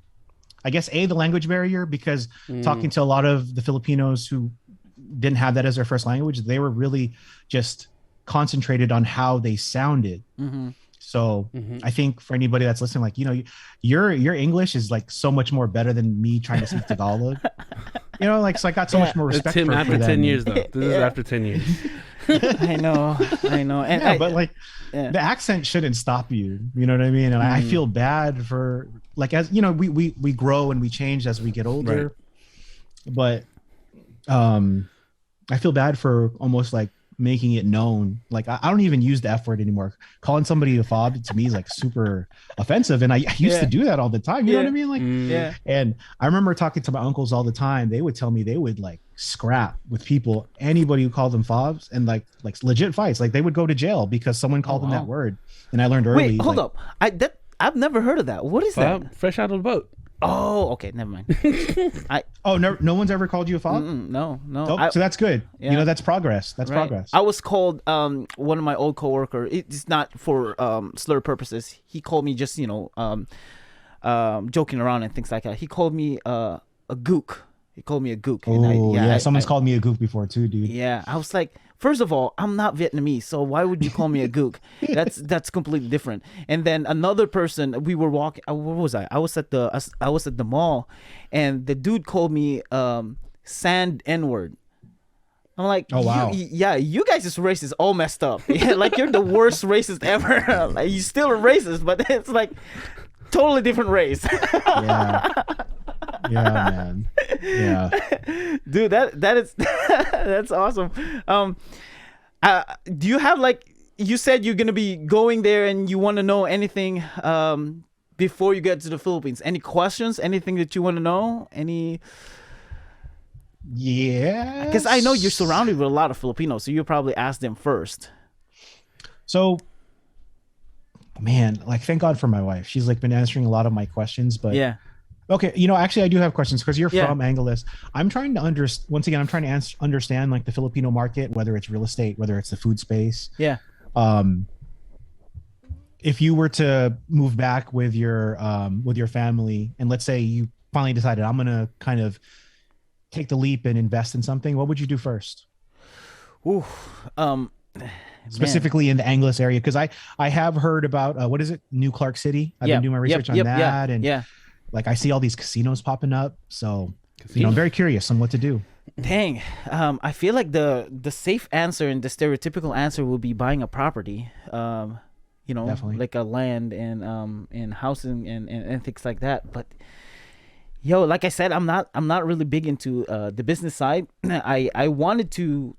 I guess, the language barrier, because talking to a lot of the Filipinos who didn't have that as their first language, they were really just concentrated on how they sounded. So I think for anybody that's listening, like, your English is like so much more better than me trying to speak Tagalog. So I got so much more respect Tim, for after them. 10 years though. This is after 10 years. I know. And but like the accent shouldn't stop you. You know what I mean? And I feel bad for, like, as we grow and we change as we get older. Right. But I feel bad for almost like making it known. Like I don't even use the F word anymore. Calling somebody a fob to me is like super offensive, and I used to do that all the time. You know what I mean? Like, and I remember talking to my uncles all the time. They would tell me they would like scrap with people, anybody who called them fobs, and like legit fights. Like they would go to jail because someone called them that word. And I learned early. Wait, hold up. I've never heard of that. What is that? Fresh out of the boat. Oh, okay, never mind. No one's ever called you a fob? No. Oh, so that's good. Yeah. That's progress. That's progress. I was called one of my old coworker. It's not for slur purposes. He called me just joking around and things like that. He called me a gook. He called me a gook. Oh, someone's called me a gook before too, dude. Yeah, I was like, first of all, I'm not Vietnamese, so why would you call me a gook? That's completely different. And then another person, we were walking. Where was I? I was at the mall, and the dude called me sand N-word. I'm like, oh wow, you guys is racist, all messed up. Like you're the worst racist ever. Like you still a racist, but it's like totally different race. Yeah, man. Yeah, dude, that is that's awesome. Do you have, like, you said you're gonna be going there and you want to know anything before you get to the Philippines? Any questions? Anything that you want to know? Yeah, because I know you're surrounded with a lot of Filipinos, so you'll probably ask them first. So, man, like, thank God for my wife. She's like been answering a lot of my questions, but yeah. Okay, actually, I do have questions because you're from Angeles. I'm trying to understand like the Filipino market, whether it's real estate, whether it's the food space. Yeah. If you were to move back with your family, and let's say you finally decided I'm gonna kind of take the leap and invest in something, what would you do first? Ooh, specifically in the Angeles area, because I have heard about what is it, New Clark City? I've been doing my research on that, and like I see all these casinos popping up, so I'm very curious on what to do. Dang, I feel like the safe answer and the stereotypical answer will be buying a property, Definitely. like a land and housing and things like that. But like I said, I'm not really big into the business side. I wanted to.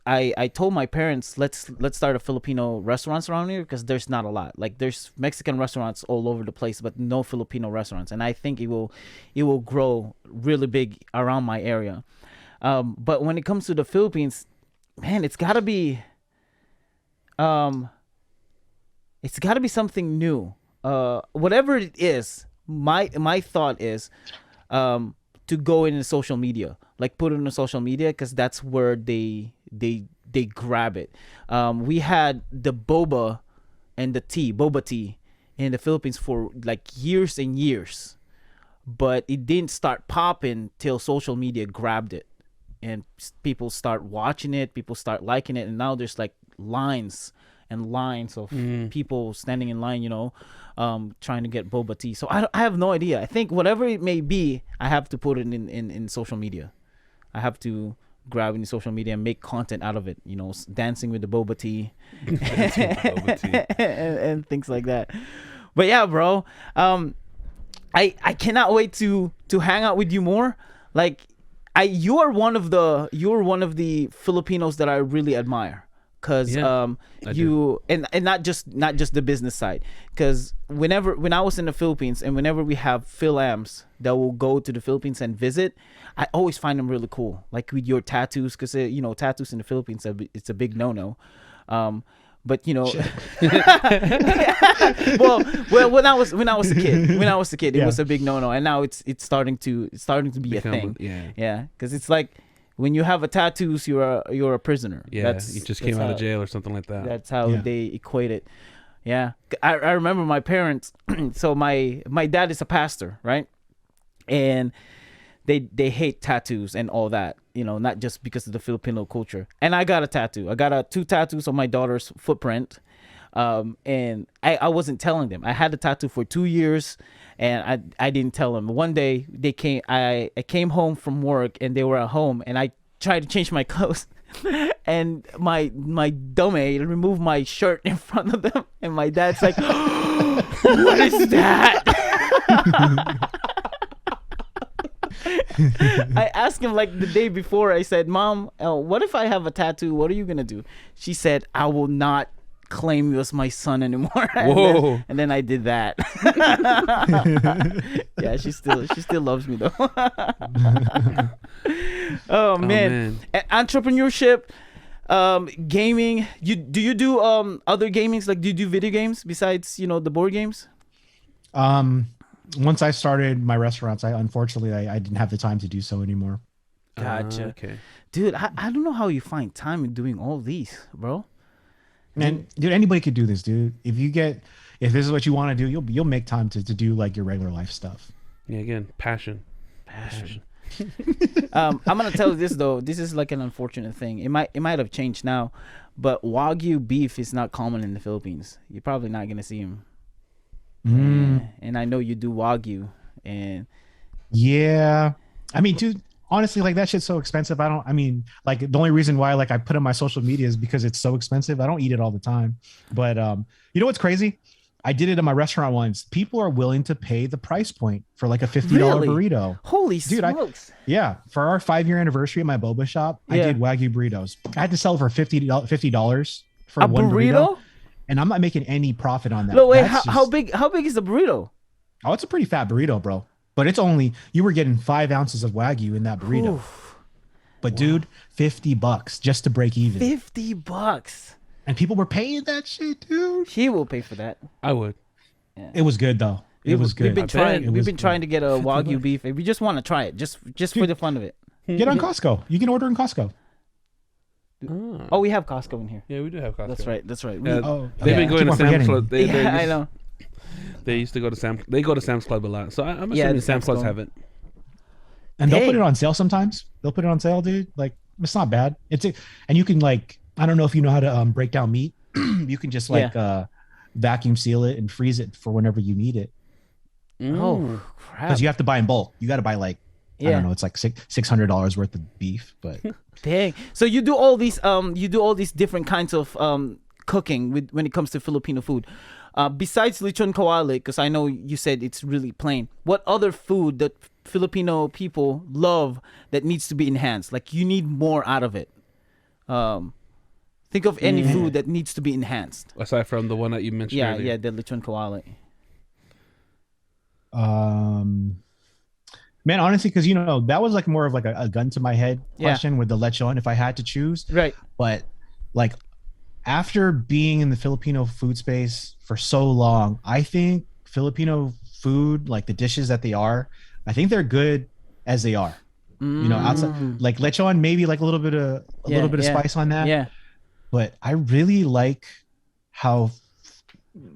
I told my parents, let's start a Filipino restaurants around here, because there's not a lot. Like there's Mexican restaurants all over the place, but no Filipino restaurants. And I think it will grow really big around my area. But when it comes to the Philippines, man, it's gotta be it's got to be something new. Whatever it is, my thought is to go into social media, like put it on social media, because that's where they grab it. We had the boba and the boba tea in the Philippines for like years and years, but it didn't start popping till social media grabbed it, and people start watching it, people start liking it, and now there's like lines and lines of people standing in line, trying to get boba tea. So I have no idea. I think whatever it may be, I have to put it in social media. I have to grab in social media and make content out of it, dancing with the boba tea, and things like that. But yeah, bro, I cannot wait to hang out with you more. Like, you're one of the Filipinos that I really admire. Cause you and not just the business side. Cause when I was in the Philippines, and whenever we have Philams that will go to the Philippines and visit, I always find them really cool. Like with your tattoos, cause tattoos in the Philippines, it's a big no-no. But well, when I was a kid, it was a big no-no, and now it's starting to be a thing. Yeah, cause it's like, when you have a tattoos, you're a prisoner. Yeah, you just came out of jail or something like that. That's how they equate it. Yeah, I remember my parents. So my dad is a pastor, right? And they hate tattoos and all that. Not just because of the Filipino culture. And I got a tattoo. I got 2 tattoos on my daughter's footprint. And I wasn't telling them. I had the tattoo for 2 years, and I didn't tell them. One day I came home from work, and they were at home, and I tried to change my clothes, and my dummy removed my shirt in front of them, and my dad's like, "What is that?" I asked him like the day before. I said, "Mom, what if I have a tattoo? What are you gonna do?" She said, "I will not claim you as my son anymore." Whoa. And then I did that. Yeah, she still loves me though. Oh man. Entrepreneurship, gaming. Do you do other gamings? Like, do you do video games besides the board games? Once I started my restaurants, unfortunately I didn't have the time to do so anymore. Gotcha. Okay. Dude, I don't know how you find time in doing all these, bro. And dude, anybody could do this, dude. If this is what you want to do, you'll make time to do like your regular life stuff. Yeah, again, passion. I'm gonna tell you this though. This is like an unfortunate thing. It might have changed now, but Wagyu beef is not common in the Philippines. You're probably not gonna see him. And I know you do Wagyu, and yeah, I mean, dude, honestly, like that shit's so expensive. Like the only reason why like I put on my social media is because it's so expensive. I don't eat it all the time. But you know what's crazy? I did it in my restaurant once. People are willing to pay the price point for like a $50 burrito. Holy dude, smokes. For our 5-year anniversary at my boba shop, I did Wagyu burritos. I had to sell it for $50 for one burrito. And I'm not making any profit on that. No, wait, how big is the burrito? Oh, it's a pretty fat burrito, bro. But it's only, you were getting 5 ounces of Wagyu in that burrito. Oof. But dude, $50 just to break even. $50. And people were paying that shit, dude. He will pay for that. I would. Yeah. It was good though. It was good. We've been trying to get a Wagyu beef. We just want to try it, just for the fun of it. Get on Costco. You can order in Costco. Oh, we have Costco in here. Yeah, we do have Costco. That's right. They've been going to Sam's Club. I know. They used to go to They go to Sam's Club a lot, so I'm assuming Sam's Clubs have it. And they'll put it on sale sometimes. They'll put it on sale, dude. Like, it's not bad. And you can like, I don't know if you know how to break down meat. You can just like vacuum seal it and freeze it for whenever you need it. Oh crap! Because you have to buy in bulk. You got to buy like I don't know. It's like $600 worth of beef, but dang. So you do all these different kinds of cooking when it comes to Filipino food. Besides lechon kawali, because I know you said it's really plain. What other food that Filipino people love that needs to be enhanced? Like you need more out of it. Think of any food that needs to be enhanced. Aside from the one that you mentioned earlier. Yeah, the lechon kawali. Man, honestly, because that was like more of like a gun to my head question with the lechon if I had to choose. Right. But like after being in the Filipino food space for so long, I think Filipino food, like the dishes that they are, I think they're good as they are. You know, outside like lechon, maybe like a little bit of spice on that. Yeah. But I really like how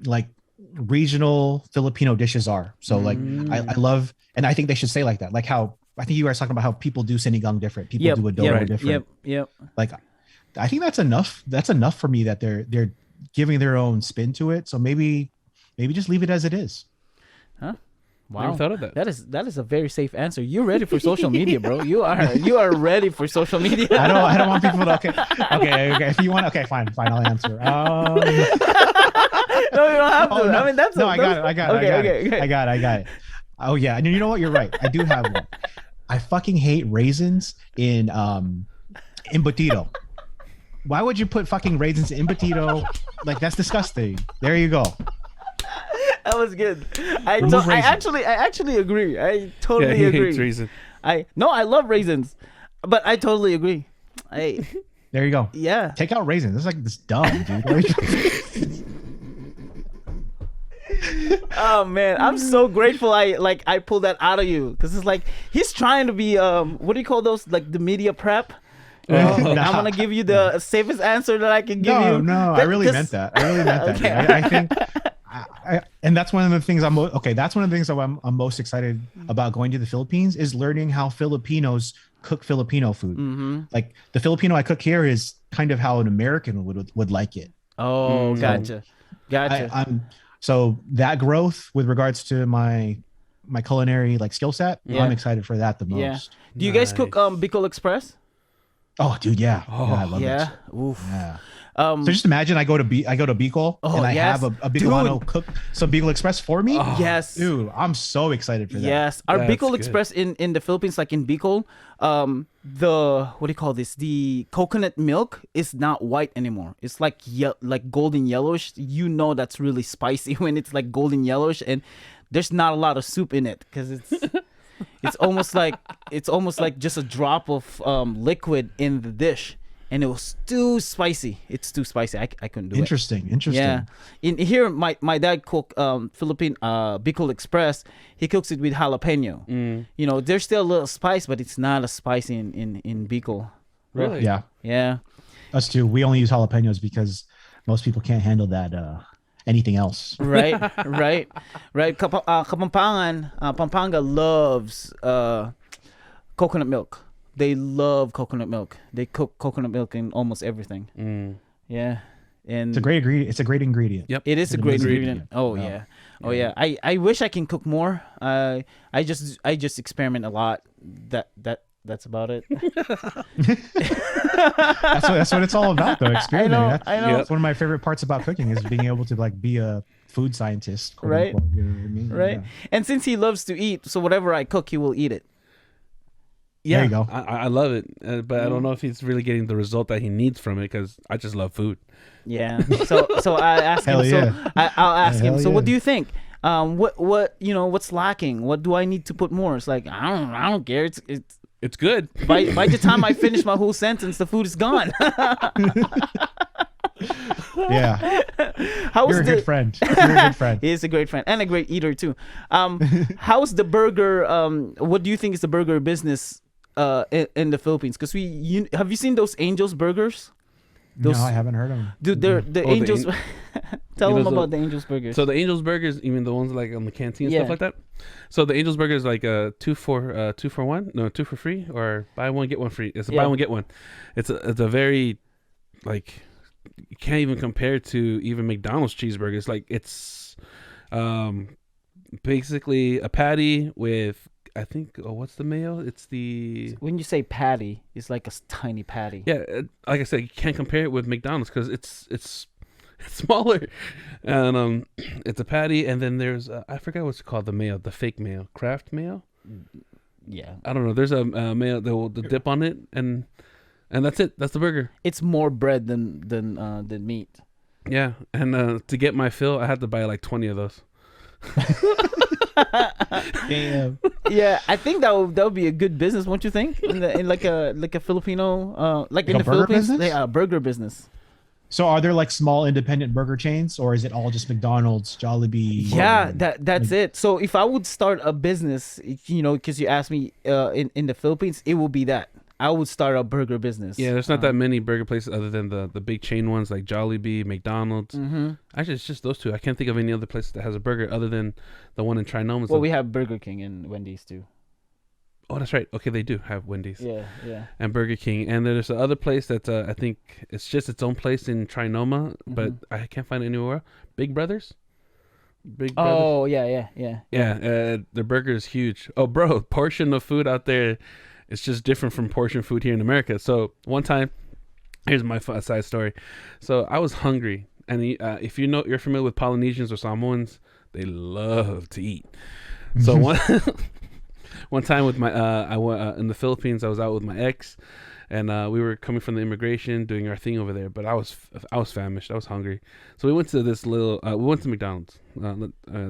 like regional Filipino dishes are. So like I love, and I think they should say like that. Like how I think you guys talking about how people do sinigang different, people do adobo different. Yep. Like I think that's enough. That's enough for me that they're giving their own spin to it. So maybe just leave it as it is. Huh? Wow. Never thought of that. That is a very safe answer. You're ready for social media, bro. You are ready for social media. I don't want people to okay. If you want, okay, fine, I'll answer. No, you don't have to. Oh, no. I mean, that's I got it. Okay. Oh yeah, and you know what? You're right. I do have one. I fucking hate raisins in embutido. Why would you put fucking raisins in embutido? Like that's disgusting. There you go. That was good. I Remove actually agree. I totally he agree. hates raisin. I love raisins, but I totally agree. There you go. Yeah. Take out raisins. This is like this dumb, dude. Oh man, I'm so grateful I pulled that out of you, because it's like he's trying to be what do you call those, like the media prep? I'm gonna give you the safest answer that I can give you. No, I really meant that. Okay. I think, and that's one of the things that's one of the things that I'm most excited about going to the Philippines, is learning how Filipinos cook Filipino food. Mm-hmm. Like the Filipino I cook here is kind of how an American would like it. Oh, gotcha. So that growth with regards to my culinary like skill set, I'm excited for that the most. Yeah. Do you guys cook Bicol Express? Oh, dude, yeah. I love it. Oof. Yeah. So just imagine I go to Bicol and I have a Bicolano cook some Bicol Express for me. Oh, yes. Dude, I'm so excited for that. Yes. Our That's Bicol good. Express in the Philippines, like in Bicol, the what do you call this? The coconut milk is not white anymore. It's like like golden yellowish. You know that's really spicy when it's like golden yellowish, and there's not a lot of soup in it, because it's almost like just a drop of liquid in the dish, and it was too spicy. It's too spicy. I couldn't do it. Interesting. Yeah. In here, my dad cook Philippine Bicol Express. He cooks it with jalapeno. You know, there's still a little spice, but it's not as spicy in Bicol. Really? Yeah. Yeah. Us too. We only use jalapenos because most people can't handle that anything else. Right. Kapampangan, Pampanga loves coconut milk. They love coconut milk. They cook coconut milk in almost everything. Yeah. And It's a great ingredient. Yep. it is a It's great amazing ingredient. Oh yeah. Oh yeah. I wish I can cook more. I just experiment a lot. That's about it. That's what it's all about, though. Experimenting. I know. That's one of my favorite parts about cooking, is being able to like be a food scientist. quote Right. unquote, you know what I mean? Right. Yeah. And since he loves to eat, so whatever I cook, he will eat it. Yeah, There you go. I love it, but I don't know if he's really getting the result that he needs from it, because I just love food. Yeah. So I ask him. Hell yeah. So I'll ask him. Hell So what yeah. do you think? What's lacking? What do I need to put more? It's like I don't care. It's good. By the time I finish my whole sentence, the food is gone. Yeah. How's You're a the good friend. You're a good friend. He is a great friend and a great eater too. How's the burger? What do you think is the burger business in the Philippines? Because have you seen those Angels burgers? No, I haven't heard of them. Dude, they're the Oh, the Angels. Tell You know, them about the Angels burgers. So the Angels Burgers, even the ones like on the canteen and Yeah. stuff like that. So the Angels Burger is like a 2 for 1, no 2 for free, or buy one get one free. It's a Yeah. buy one get one. It's a very, like, you can't even compare to even McDonald's cheeseburgers. Like, it's basically a patty with, I think, what's the mayo? It's the When you say patty, it's like a tiny patty. yeah. Like I said, you can't compare it with McDonald's because it's smaller, and it's a patty, and then there's I forgot what's called, the mayo, the fake mayo, Kraft mayo. Yeah. I don't know. There's a mayo, the dip on it, and that's it. That's the burger. It's more bread than meat. Yeah, and to get my fill, I had to buy like 20 of those. Damn. Yeah, I think that would be a good business, won't you think? In like a Filipino, like in a the burger Philippines, business? burger business. So are there like small independent burger chains, or is it all just McDonald's, Jollibee? Yeah, that's it. So if I would start a business, because you asked me in the Philippines, it will be that. I would start a burger business. Yeah, there's not that many burger places other than the big chain ones like Jollibee, McDonald's. Mm-hmm. Actually, it's just those two. I can't think of any other place that has a burger other than the one in Trinoma. Well, we have Burger King and Wendy's too. Oh, that's right. Okay, they do have Wendy's. Yeah. And Burger King. And there's the other place that I think it's just its own place in Trinoma, but I can't find it anywhere. Big Brothers? Big Brothers? Oh, yeah. Yeah, their burger is huge. Oh, bro, portion of food out there, it's just different from portion food here in America. So one time, here's my side story. So I was hungry. And if you're familiar with Polynesians or Samoans, they love to eat. So one time with my in the Philippines, I was out with my ex, and we were coming from the immigration, doing our thing over there. But I was famished, I was hungry, so we went to this little we went to McDonald's,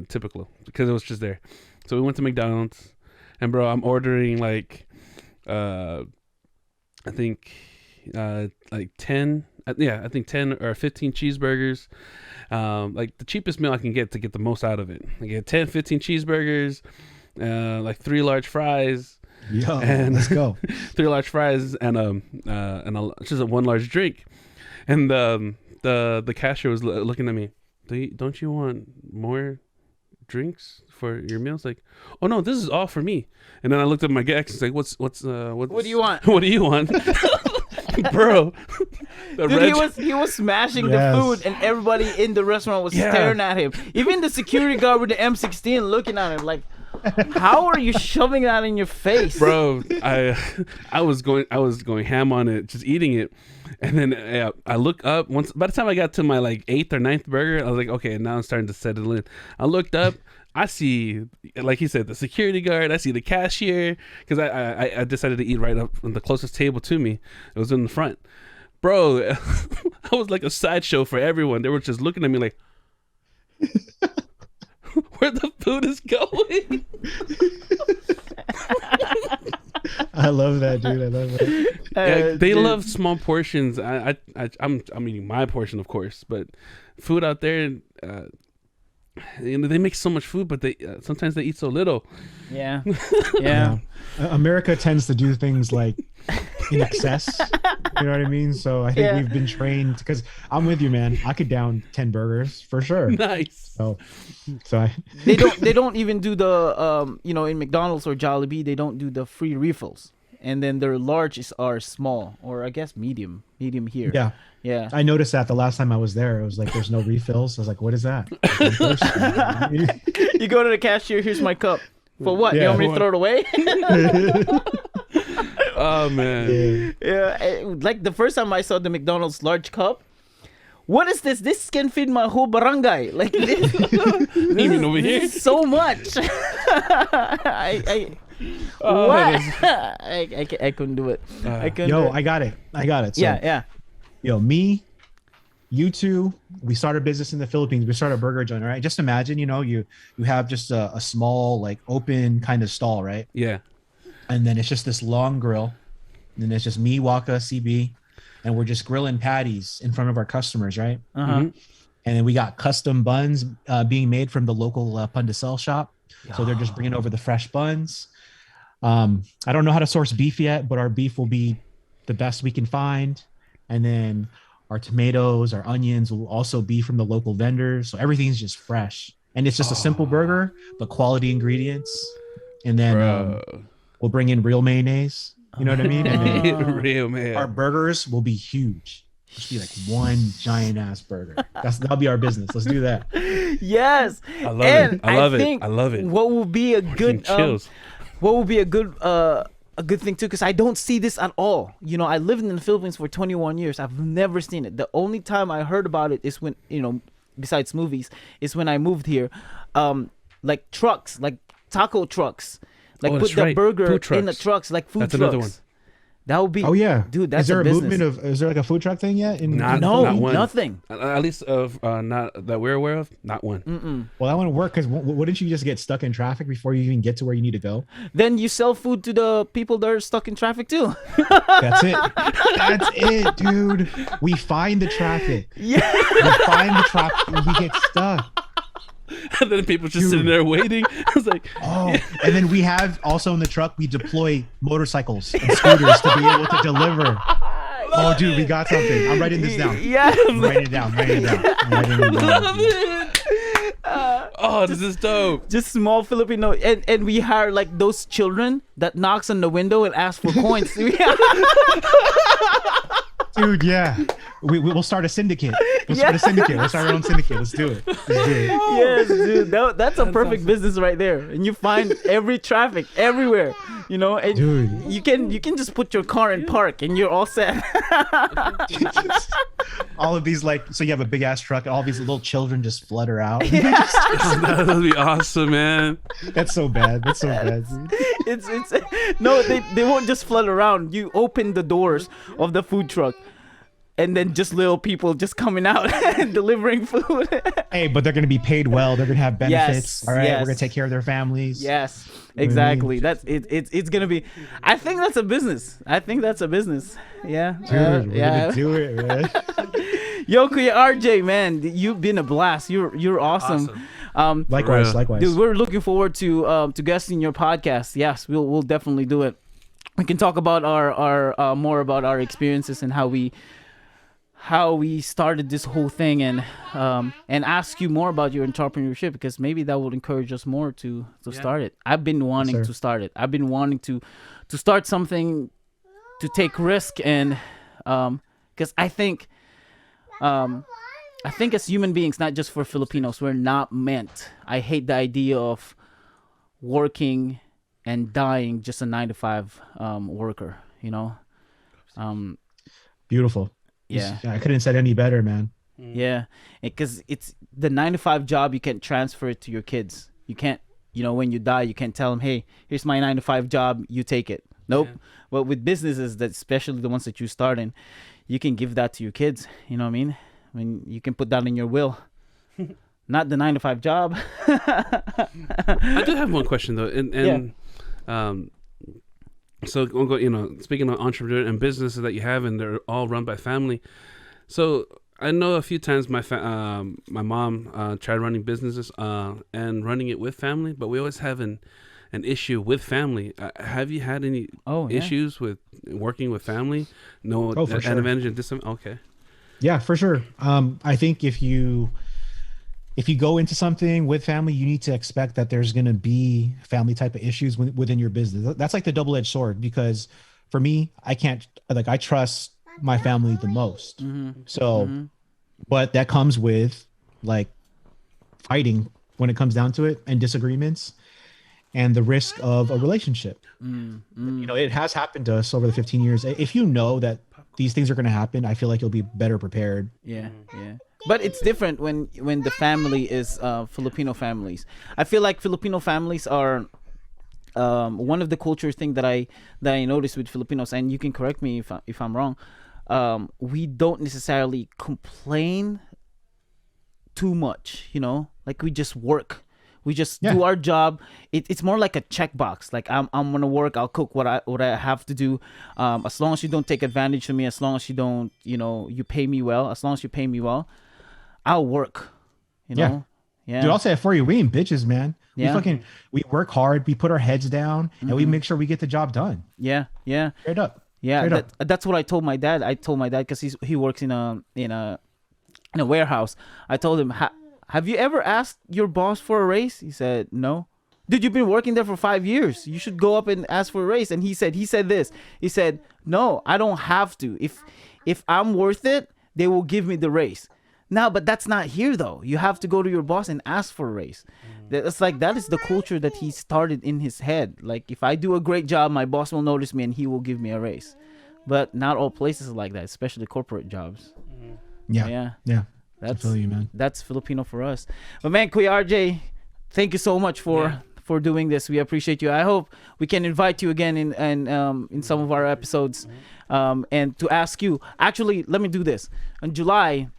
typical, because it was just there. So we went to McDonald's, and bro, I'm ordering like I think like 10. I think 10 or 15 cheeseburgers. Like the cheapest meal I can get to get the most out of it. I get 10, 15 cheeseburgers. Like 3 large fries. Yo, and let's go. 3 large fries and just a 1 large drink. And the cashier was looking at me. Don't you want more drinks for your meals? Like, oh no, this is all for me. And then I looked at my ex and like, what do you want? What do you want? Bro, Dude, he was smashing the food, and everybody in the restaurant was staring at him. Even the security guard with the M16 looking at him like, how are you shoving that in your face? Bro, I was going ham on it, just eating it. And then I look up once. By the time I got to my like 8th or 9th burger, I was like, okay, now I'm starting to settle in. I looked up, I see, like he said, the security guard. I see the cashier, because I decided to eat right up on the closest table to me. It was in the front. Bro, I was like a sideshow for everyone. They were just looking at me like, where the food is going. I love that, dude. I love that. They love small portions. I'm eating my portion, of course, but food out there, they make so much food, but they sometimes they eat so little. Yeah. America tends to do things like in excess. You know what I mean? So I think we've been trained, because I'm with you, man. I could down 10 burgers for sure. Nice. So they don't even do the in McDonald's or Jollibee, they don't do the free refills. And then their larges are small, or I guess medium here. Yeah. I noticed that the last time I was there, it was like, there's no refills. I was like, what is that? You go to the cashier, here's my cup. For what? Yeah. You want me to throw it away? Oh man. Yeah. Like the first time I saw the McDonald's large cup, what is this? This can feed my whole barangay. Like this, Even over here, this is so much. I couldn't do it. I couldn't. Yo, I got it. So, yeah. Yo, me, you two, we started business in the Philippines. We started a burger joint, right? Just imagine, you have just a small, like, open kind of stall, right? Yeah. And then it's just this long grill. And then it's just me, Waka, CB, and we're just grilling patties in front of our customers, right? Uh-huh. And then we got custom buns being made from the local Pandesal shop. So they're just bringing over the fresh buns. I don't know how to source beef yet, but our beef will be the best we can find. And then our tomatoes, our onions will also be from the local vendors. So everything's just fresh. And it's just a simple burger, but quality ingredients. And then we'll bring in real mayonnaise. You know what I mean? And then, real man. our burgers will be huge. Just be like one giant ass burger. That'll be our business. Let's do that. Yes. I love it. I love it. What will be a good chills. What will be a good thing too, because I don't see this at all. I lived in the Philippines for 21 years. I've never seen it. The only time I heard about it is when, besides movies, is when I moved here. Like trucks, like taco trucks, like put the burger in the trucks, like food That's trucks. another one. That would be. Oh yeah, dude. That's is there a a business. movement of? Is there like a food truck thing yet? Not one. Nothing. At least of not that we're aware of. Not one. Well, that wouldn't work because wouldn't you just get stuck in traffic before you even get to where you need to go? Then you sell food to the people that are stuck in traffic too. That's it. That's it, dude. We find the traffic. Yeah. We find the traffic and we get stuck. And then people just sitting there waiting. I was like, Oh, and then we have also in the truck, we deploy motorcycles and scooters to be able to deliver. Oh, dude, we got something. I'm writing this down. Yeah. I'm writing it down. I'm writing it down. love it. Oh, this is dope. Just small Filipino, and we hire like those children that knocks on the window and asks for coins. Dude, yeah. We'll start a syndicate. We'll start a syndicate. We'll start our own syndicate. Let's do it. Let's do it. Yes, dude. That's a perfect business right there. And you find every traffic everywhere, you know. And Dude. you can just put your car in park and you're all set. All of these, like, so you have a big ass truck and all these little children just flutter out. That would be awesome, man. That's so bad. That's so bad, dude. It's no, they won't just flood around. You open the doors of the food truck, and then just little people just coming out and delivering food. Hey, but they're gonna be paid well. They're gonna have benefits. Yes, All right, yes. we're gonna take care of their families. Yes, know what I mean? exactly. That's it. It's gonna be. I think that's a business. Yeah. Dude, we're yeah. gonna do it, man. Yo, Kuya RJ, man, you've been a blast. You're awesome. Likewise. Dude, we're looking forward to guesting your podcast. Yes, we'll definitely do it. We can talk about our more about our experiences and how we started this whole thing, and ask you more about your entrepreneurship, because maybe that will encourage us more to start it. I've been wanting to start it. I've been wanting to start something, to take risk, and because I think as human beings, not just for Filipinos, we're not meant. I hate the idea of working and dying just a 9-to-5 worker, you know. Beautiful. Yeah. I couldn't have said any better, man. Yeah, because it's the 9-to-5 job. You can't transfer it to your kids. You can't, when you die, you can't tell them, hey, here's my 9-to-5 job, you take it. Nope. Yeah. But with businesses, that especially the ones that you start in, you can give that to your kids. You know what I mean? I mean, you can put that in your will. Not the 9-to-5 job. I do have one question though, so speaking of entrepreneur and businesses that you have, and they're all run by family. So I know a few times my mom tried running businesses and running it with family, but we always have an issue with family. Have you had any issues with working with family? No, for sure. Advantage and disadvantage. Okay. Yeah, for sure. I think if you go into something with family, you need to expect that there's going to be family type of issues within your business. That's like the double-edged sword, because for me, I trust my family the most. Mm-hmm. So, but that comes with like fighting when it comes down to it, and disagreements, and the risk of a relationship. It has happened to us over the 15 years. If you know that these things are going to happen, I feel like you'll be better prepared. Yeah. But it's different when the family is Filipino families. I feel like Filipino families are one of the culture thing that I noticed with Filipinos, and you can correct me if I'm wrong. We don't necessarily complain too much, like we just work. We just do our job. It's more like a checkbox. Like I'm gonna work. I'll cook what I have to do. As long as you don't take advantage of me. As long as you don't, you pay me well. As long as you pay me well, I'll work. Yeah. Dude, I'll say it for you. We ain't bitches, man. Yeah. We work hard. We put our heads down, and we make sure we get the job done. Yeah. Straight up. Yeah. That's what I told my dad. I told my dad, because he works in a warehouse. I told him, have you ever asked your boss for a raise? He said, no. Dude, you've been working there for 5 years. You should go up and ask for a raise. And he said this. He said, no, I don't have to. If I'm worth it, they will give me the raise. Now, but that's not here though. You have to go to your boss and ask for a raise. It's like, that is the culture that he started in his head. Like, if I do a great job, my boss will notice me and he will give me a raise. But not all places are like that, especially corporate jobs. Yeah. I feel you, man. That's Filipino for us. But man, Kuya RJ, thank you so much for for doing this. We appreciate you. I hope we can invite you again in some of our episodes, and to ask you. Actually, let me do this in July.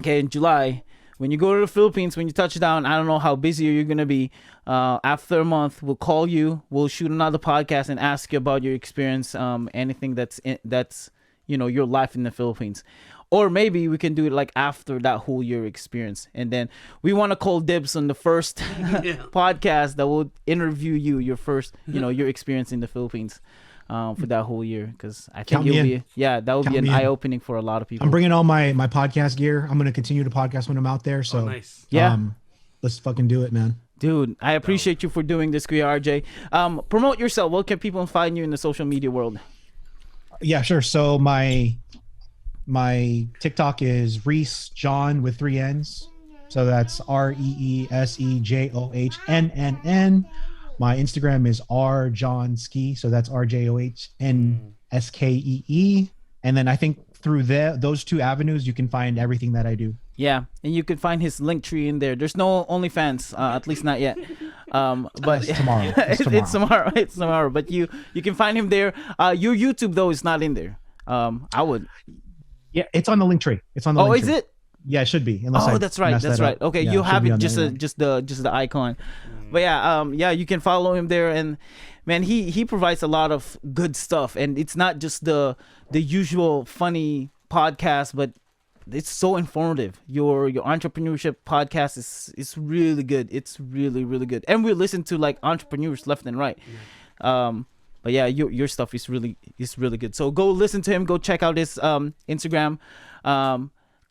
Okay, in July, when you go to the Philippines, when you touch down, I don't know how busy you're gonna be. After a month, we'll call you. We'll shoot another podcast and ask you about your experience. Anything that's your life in the Philippines. Or maybe we can do it like after that whole year experience. And then we want to call dibs on the first podcast that will interview you, your first, your experience in the Philippines for that whole year. Because I think that would be an eye-opening for a lot of people. I'm bringing all my podcast gear. I'm going to continue to podcast when I'm out there. So nice. Yeah. Let's fucking do it, man. Dude, I appreciate you for doing this, Kuya RJ. Promote yourself. Where can people find you in the social media world? Yeah, sure. So my TikTok is Reese John with 3 N's. So that's ReeseJohnNNN. My Instagram is rjohnski. So that's RJOHNSKEE. And then I think through those 2 avenues, you can find everything that I do. Yeah, and you can find his link tree in there. There's no OnlyFans, at least not yet. But It's tomorrow. It's tomorrow. But you can find him there. Your YouTube though is not in there. I would. Yeah, it's on the link tree. It's on the link tree. Oh, is it? Yeah, it should be. That's right. Okay, Yeah, you have it just just the icon. But yeah, you can follow him there, and man, he provides a lot of good stuff, and it's not just the usual funny podcast, but it's so informative. Your entrepreneurship podcast is really good. It's really, really good, and we listen to like entrepreneurs left and right. But yeah, your stuff is really good. So go listen to him. Go check out his Instagram.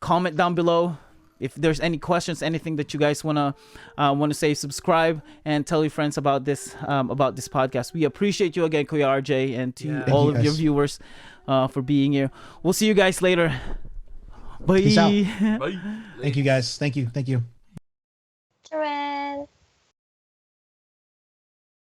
Comment down below if there's any questions, anything that you guys wanna say. Subscribe and tell your friends about this podcast. We appreciate you again, Kuya RJ, and to all of your viewers for being here. We'll see you guys later. Bye. Peace out. Bye. Thank you guys. Thank you.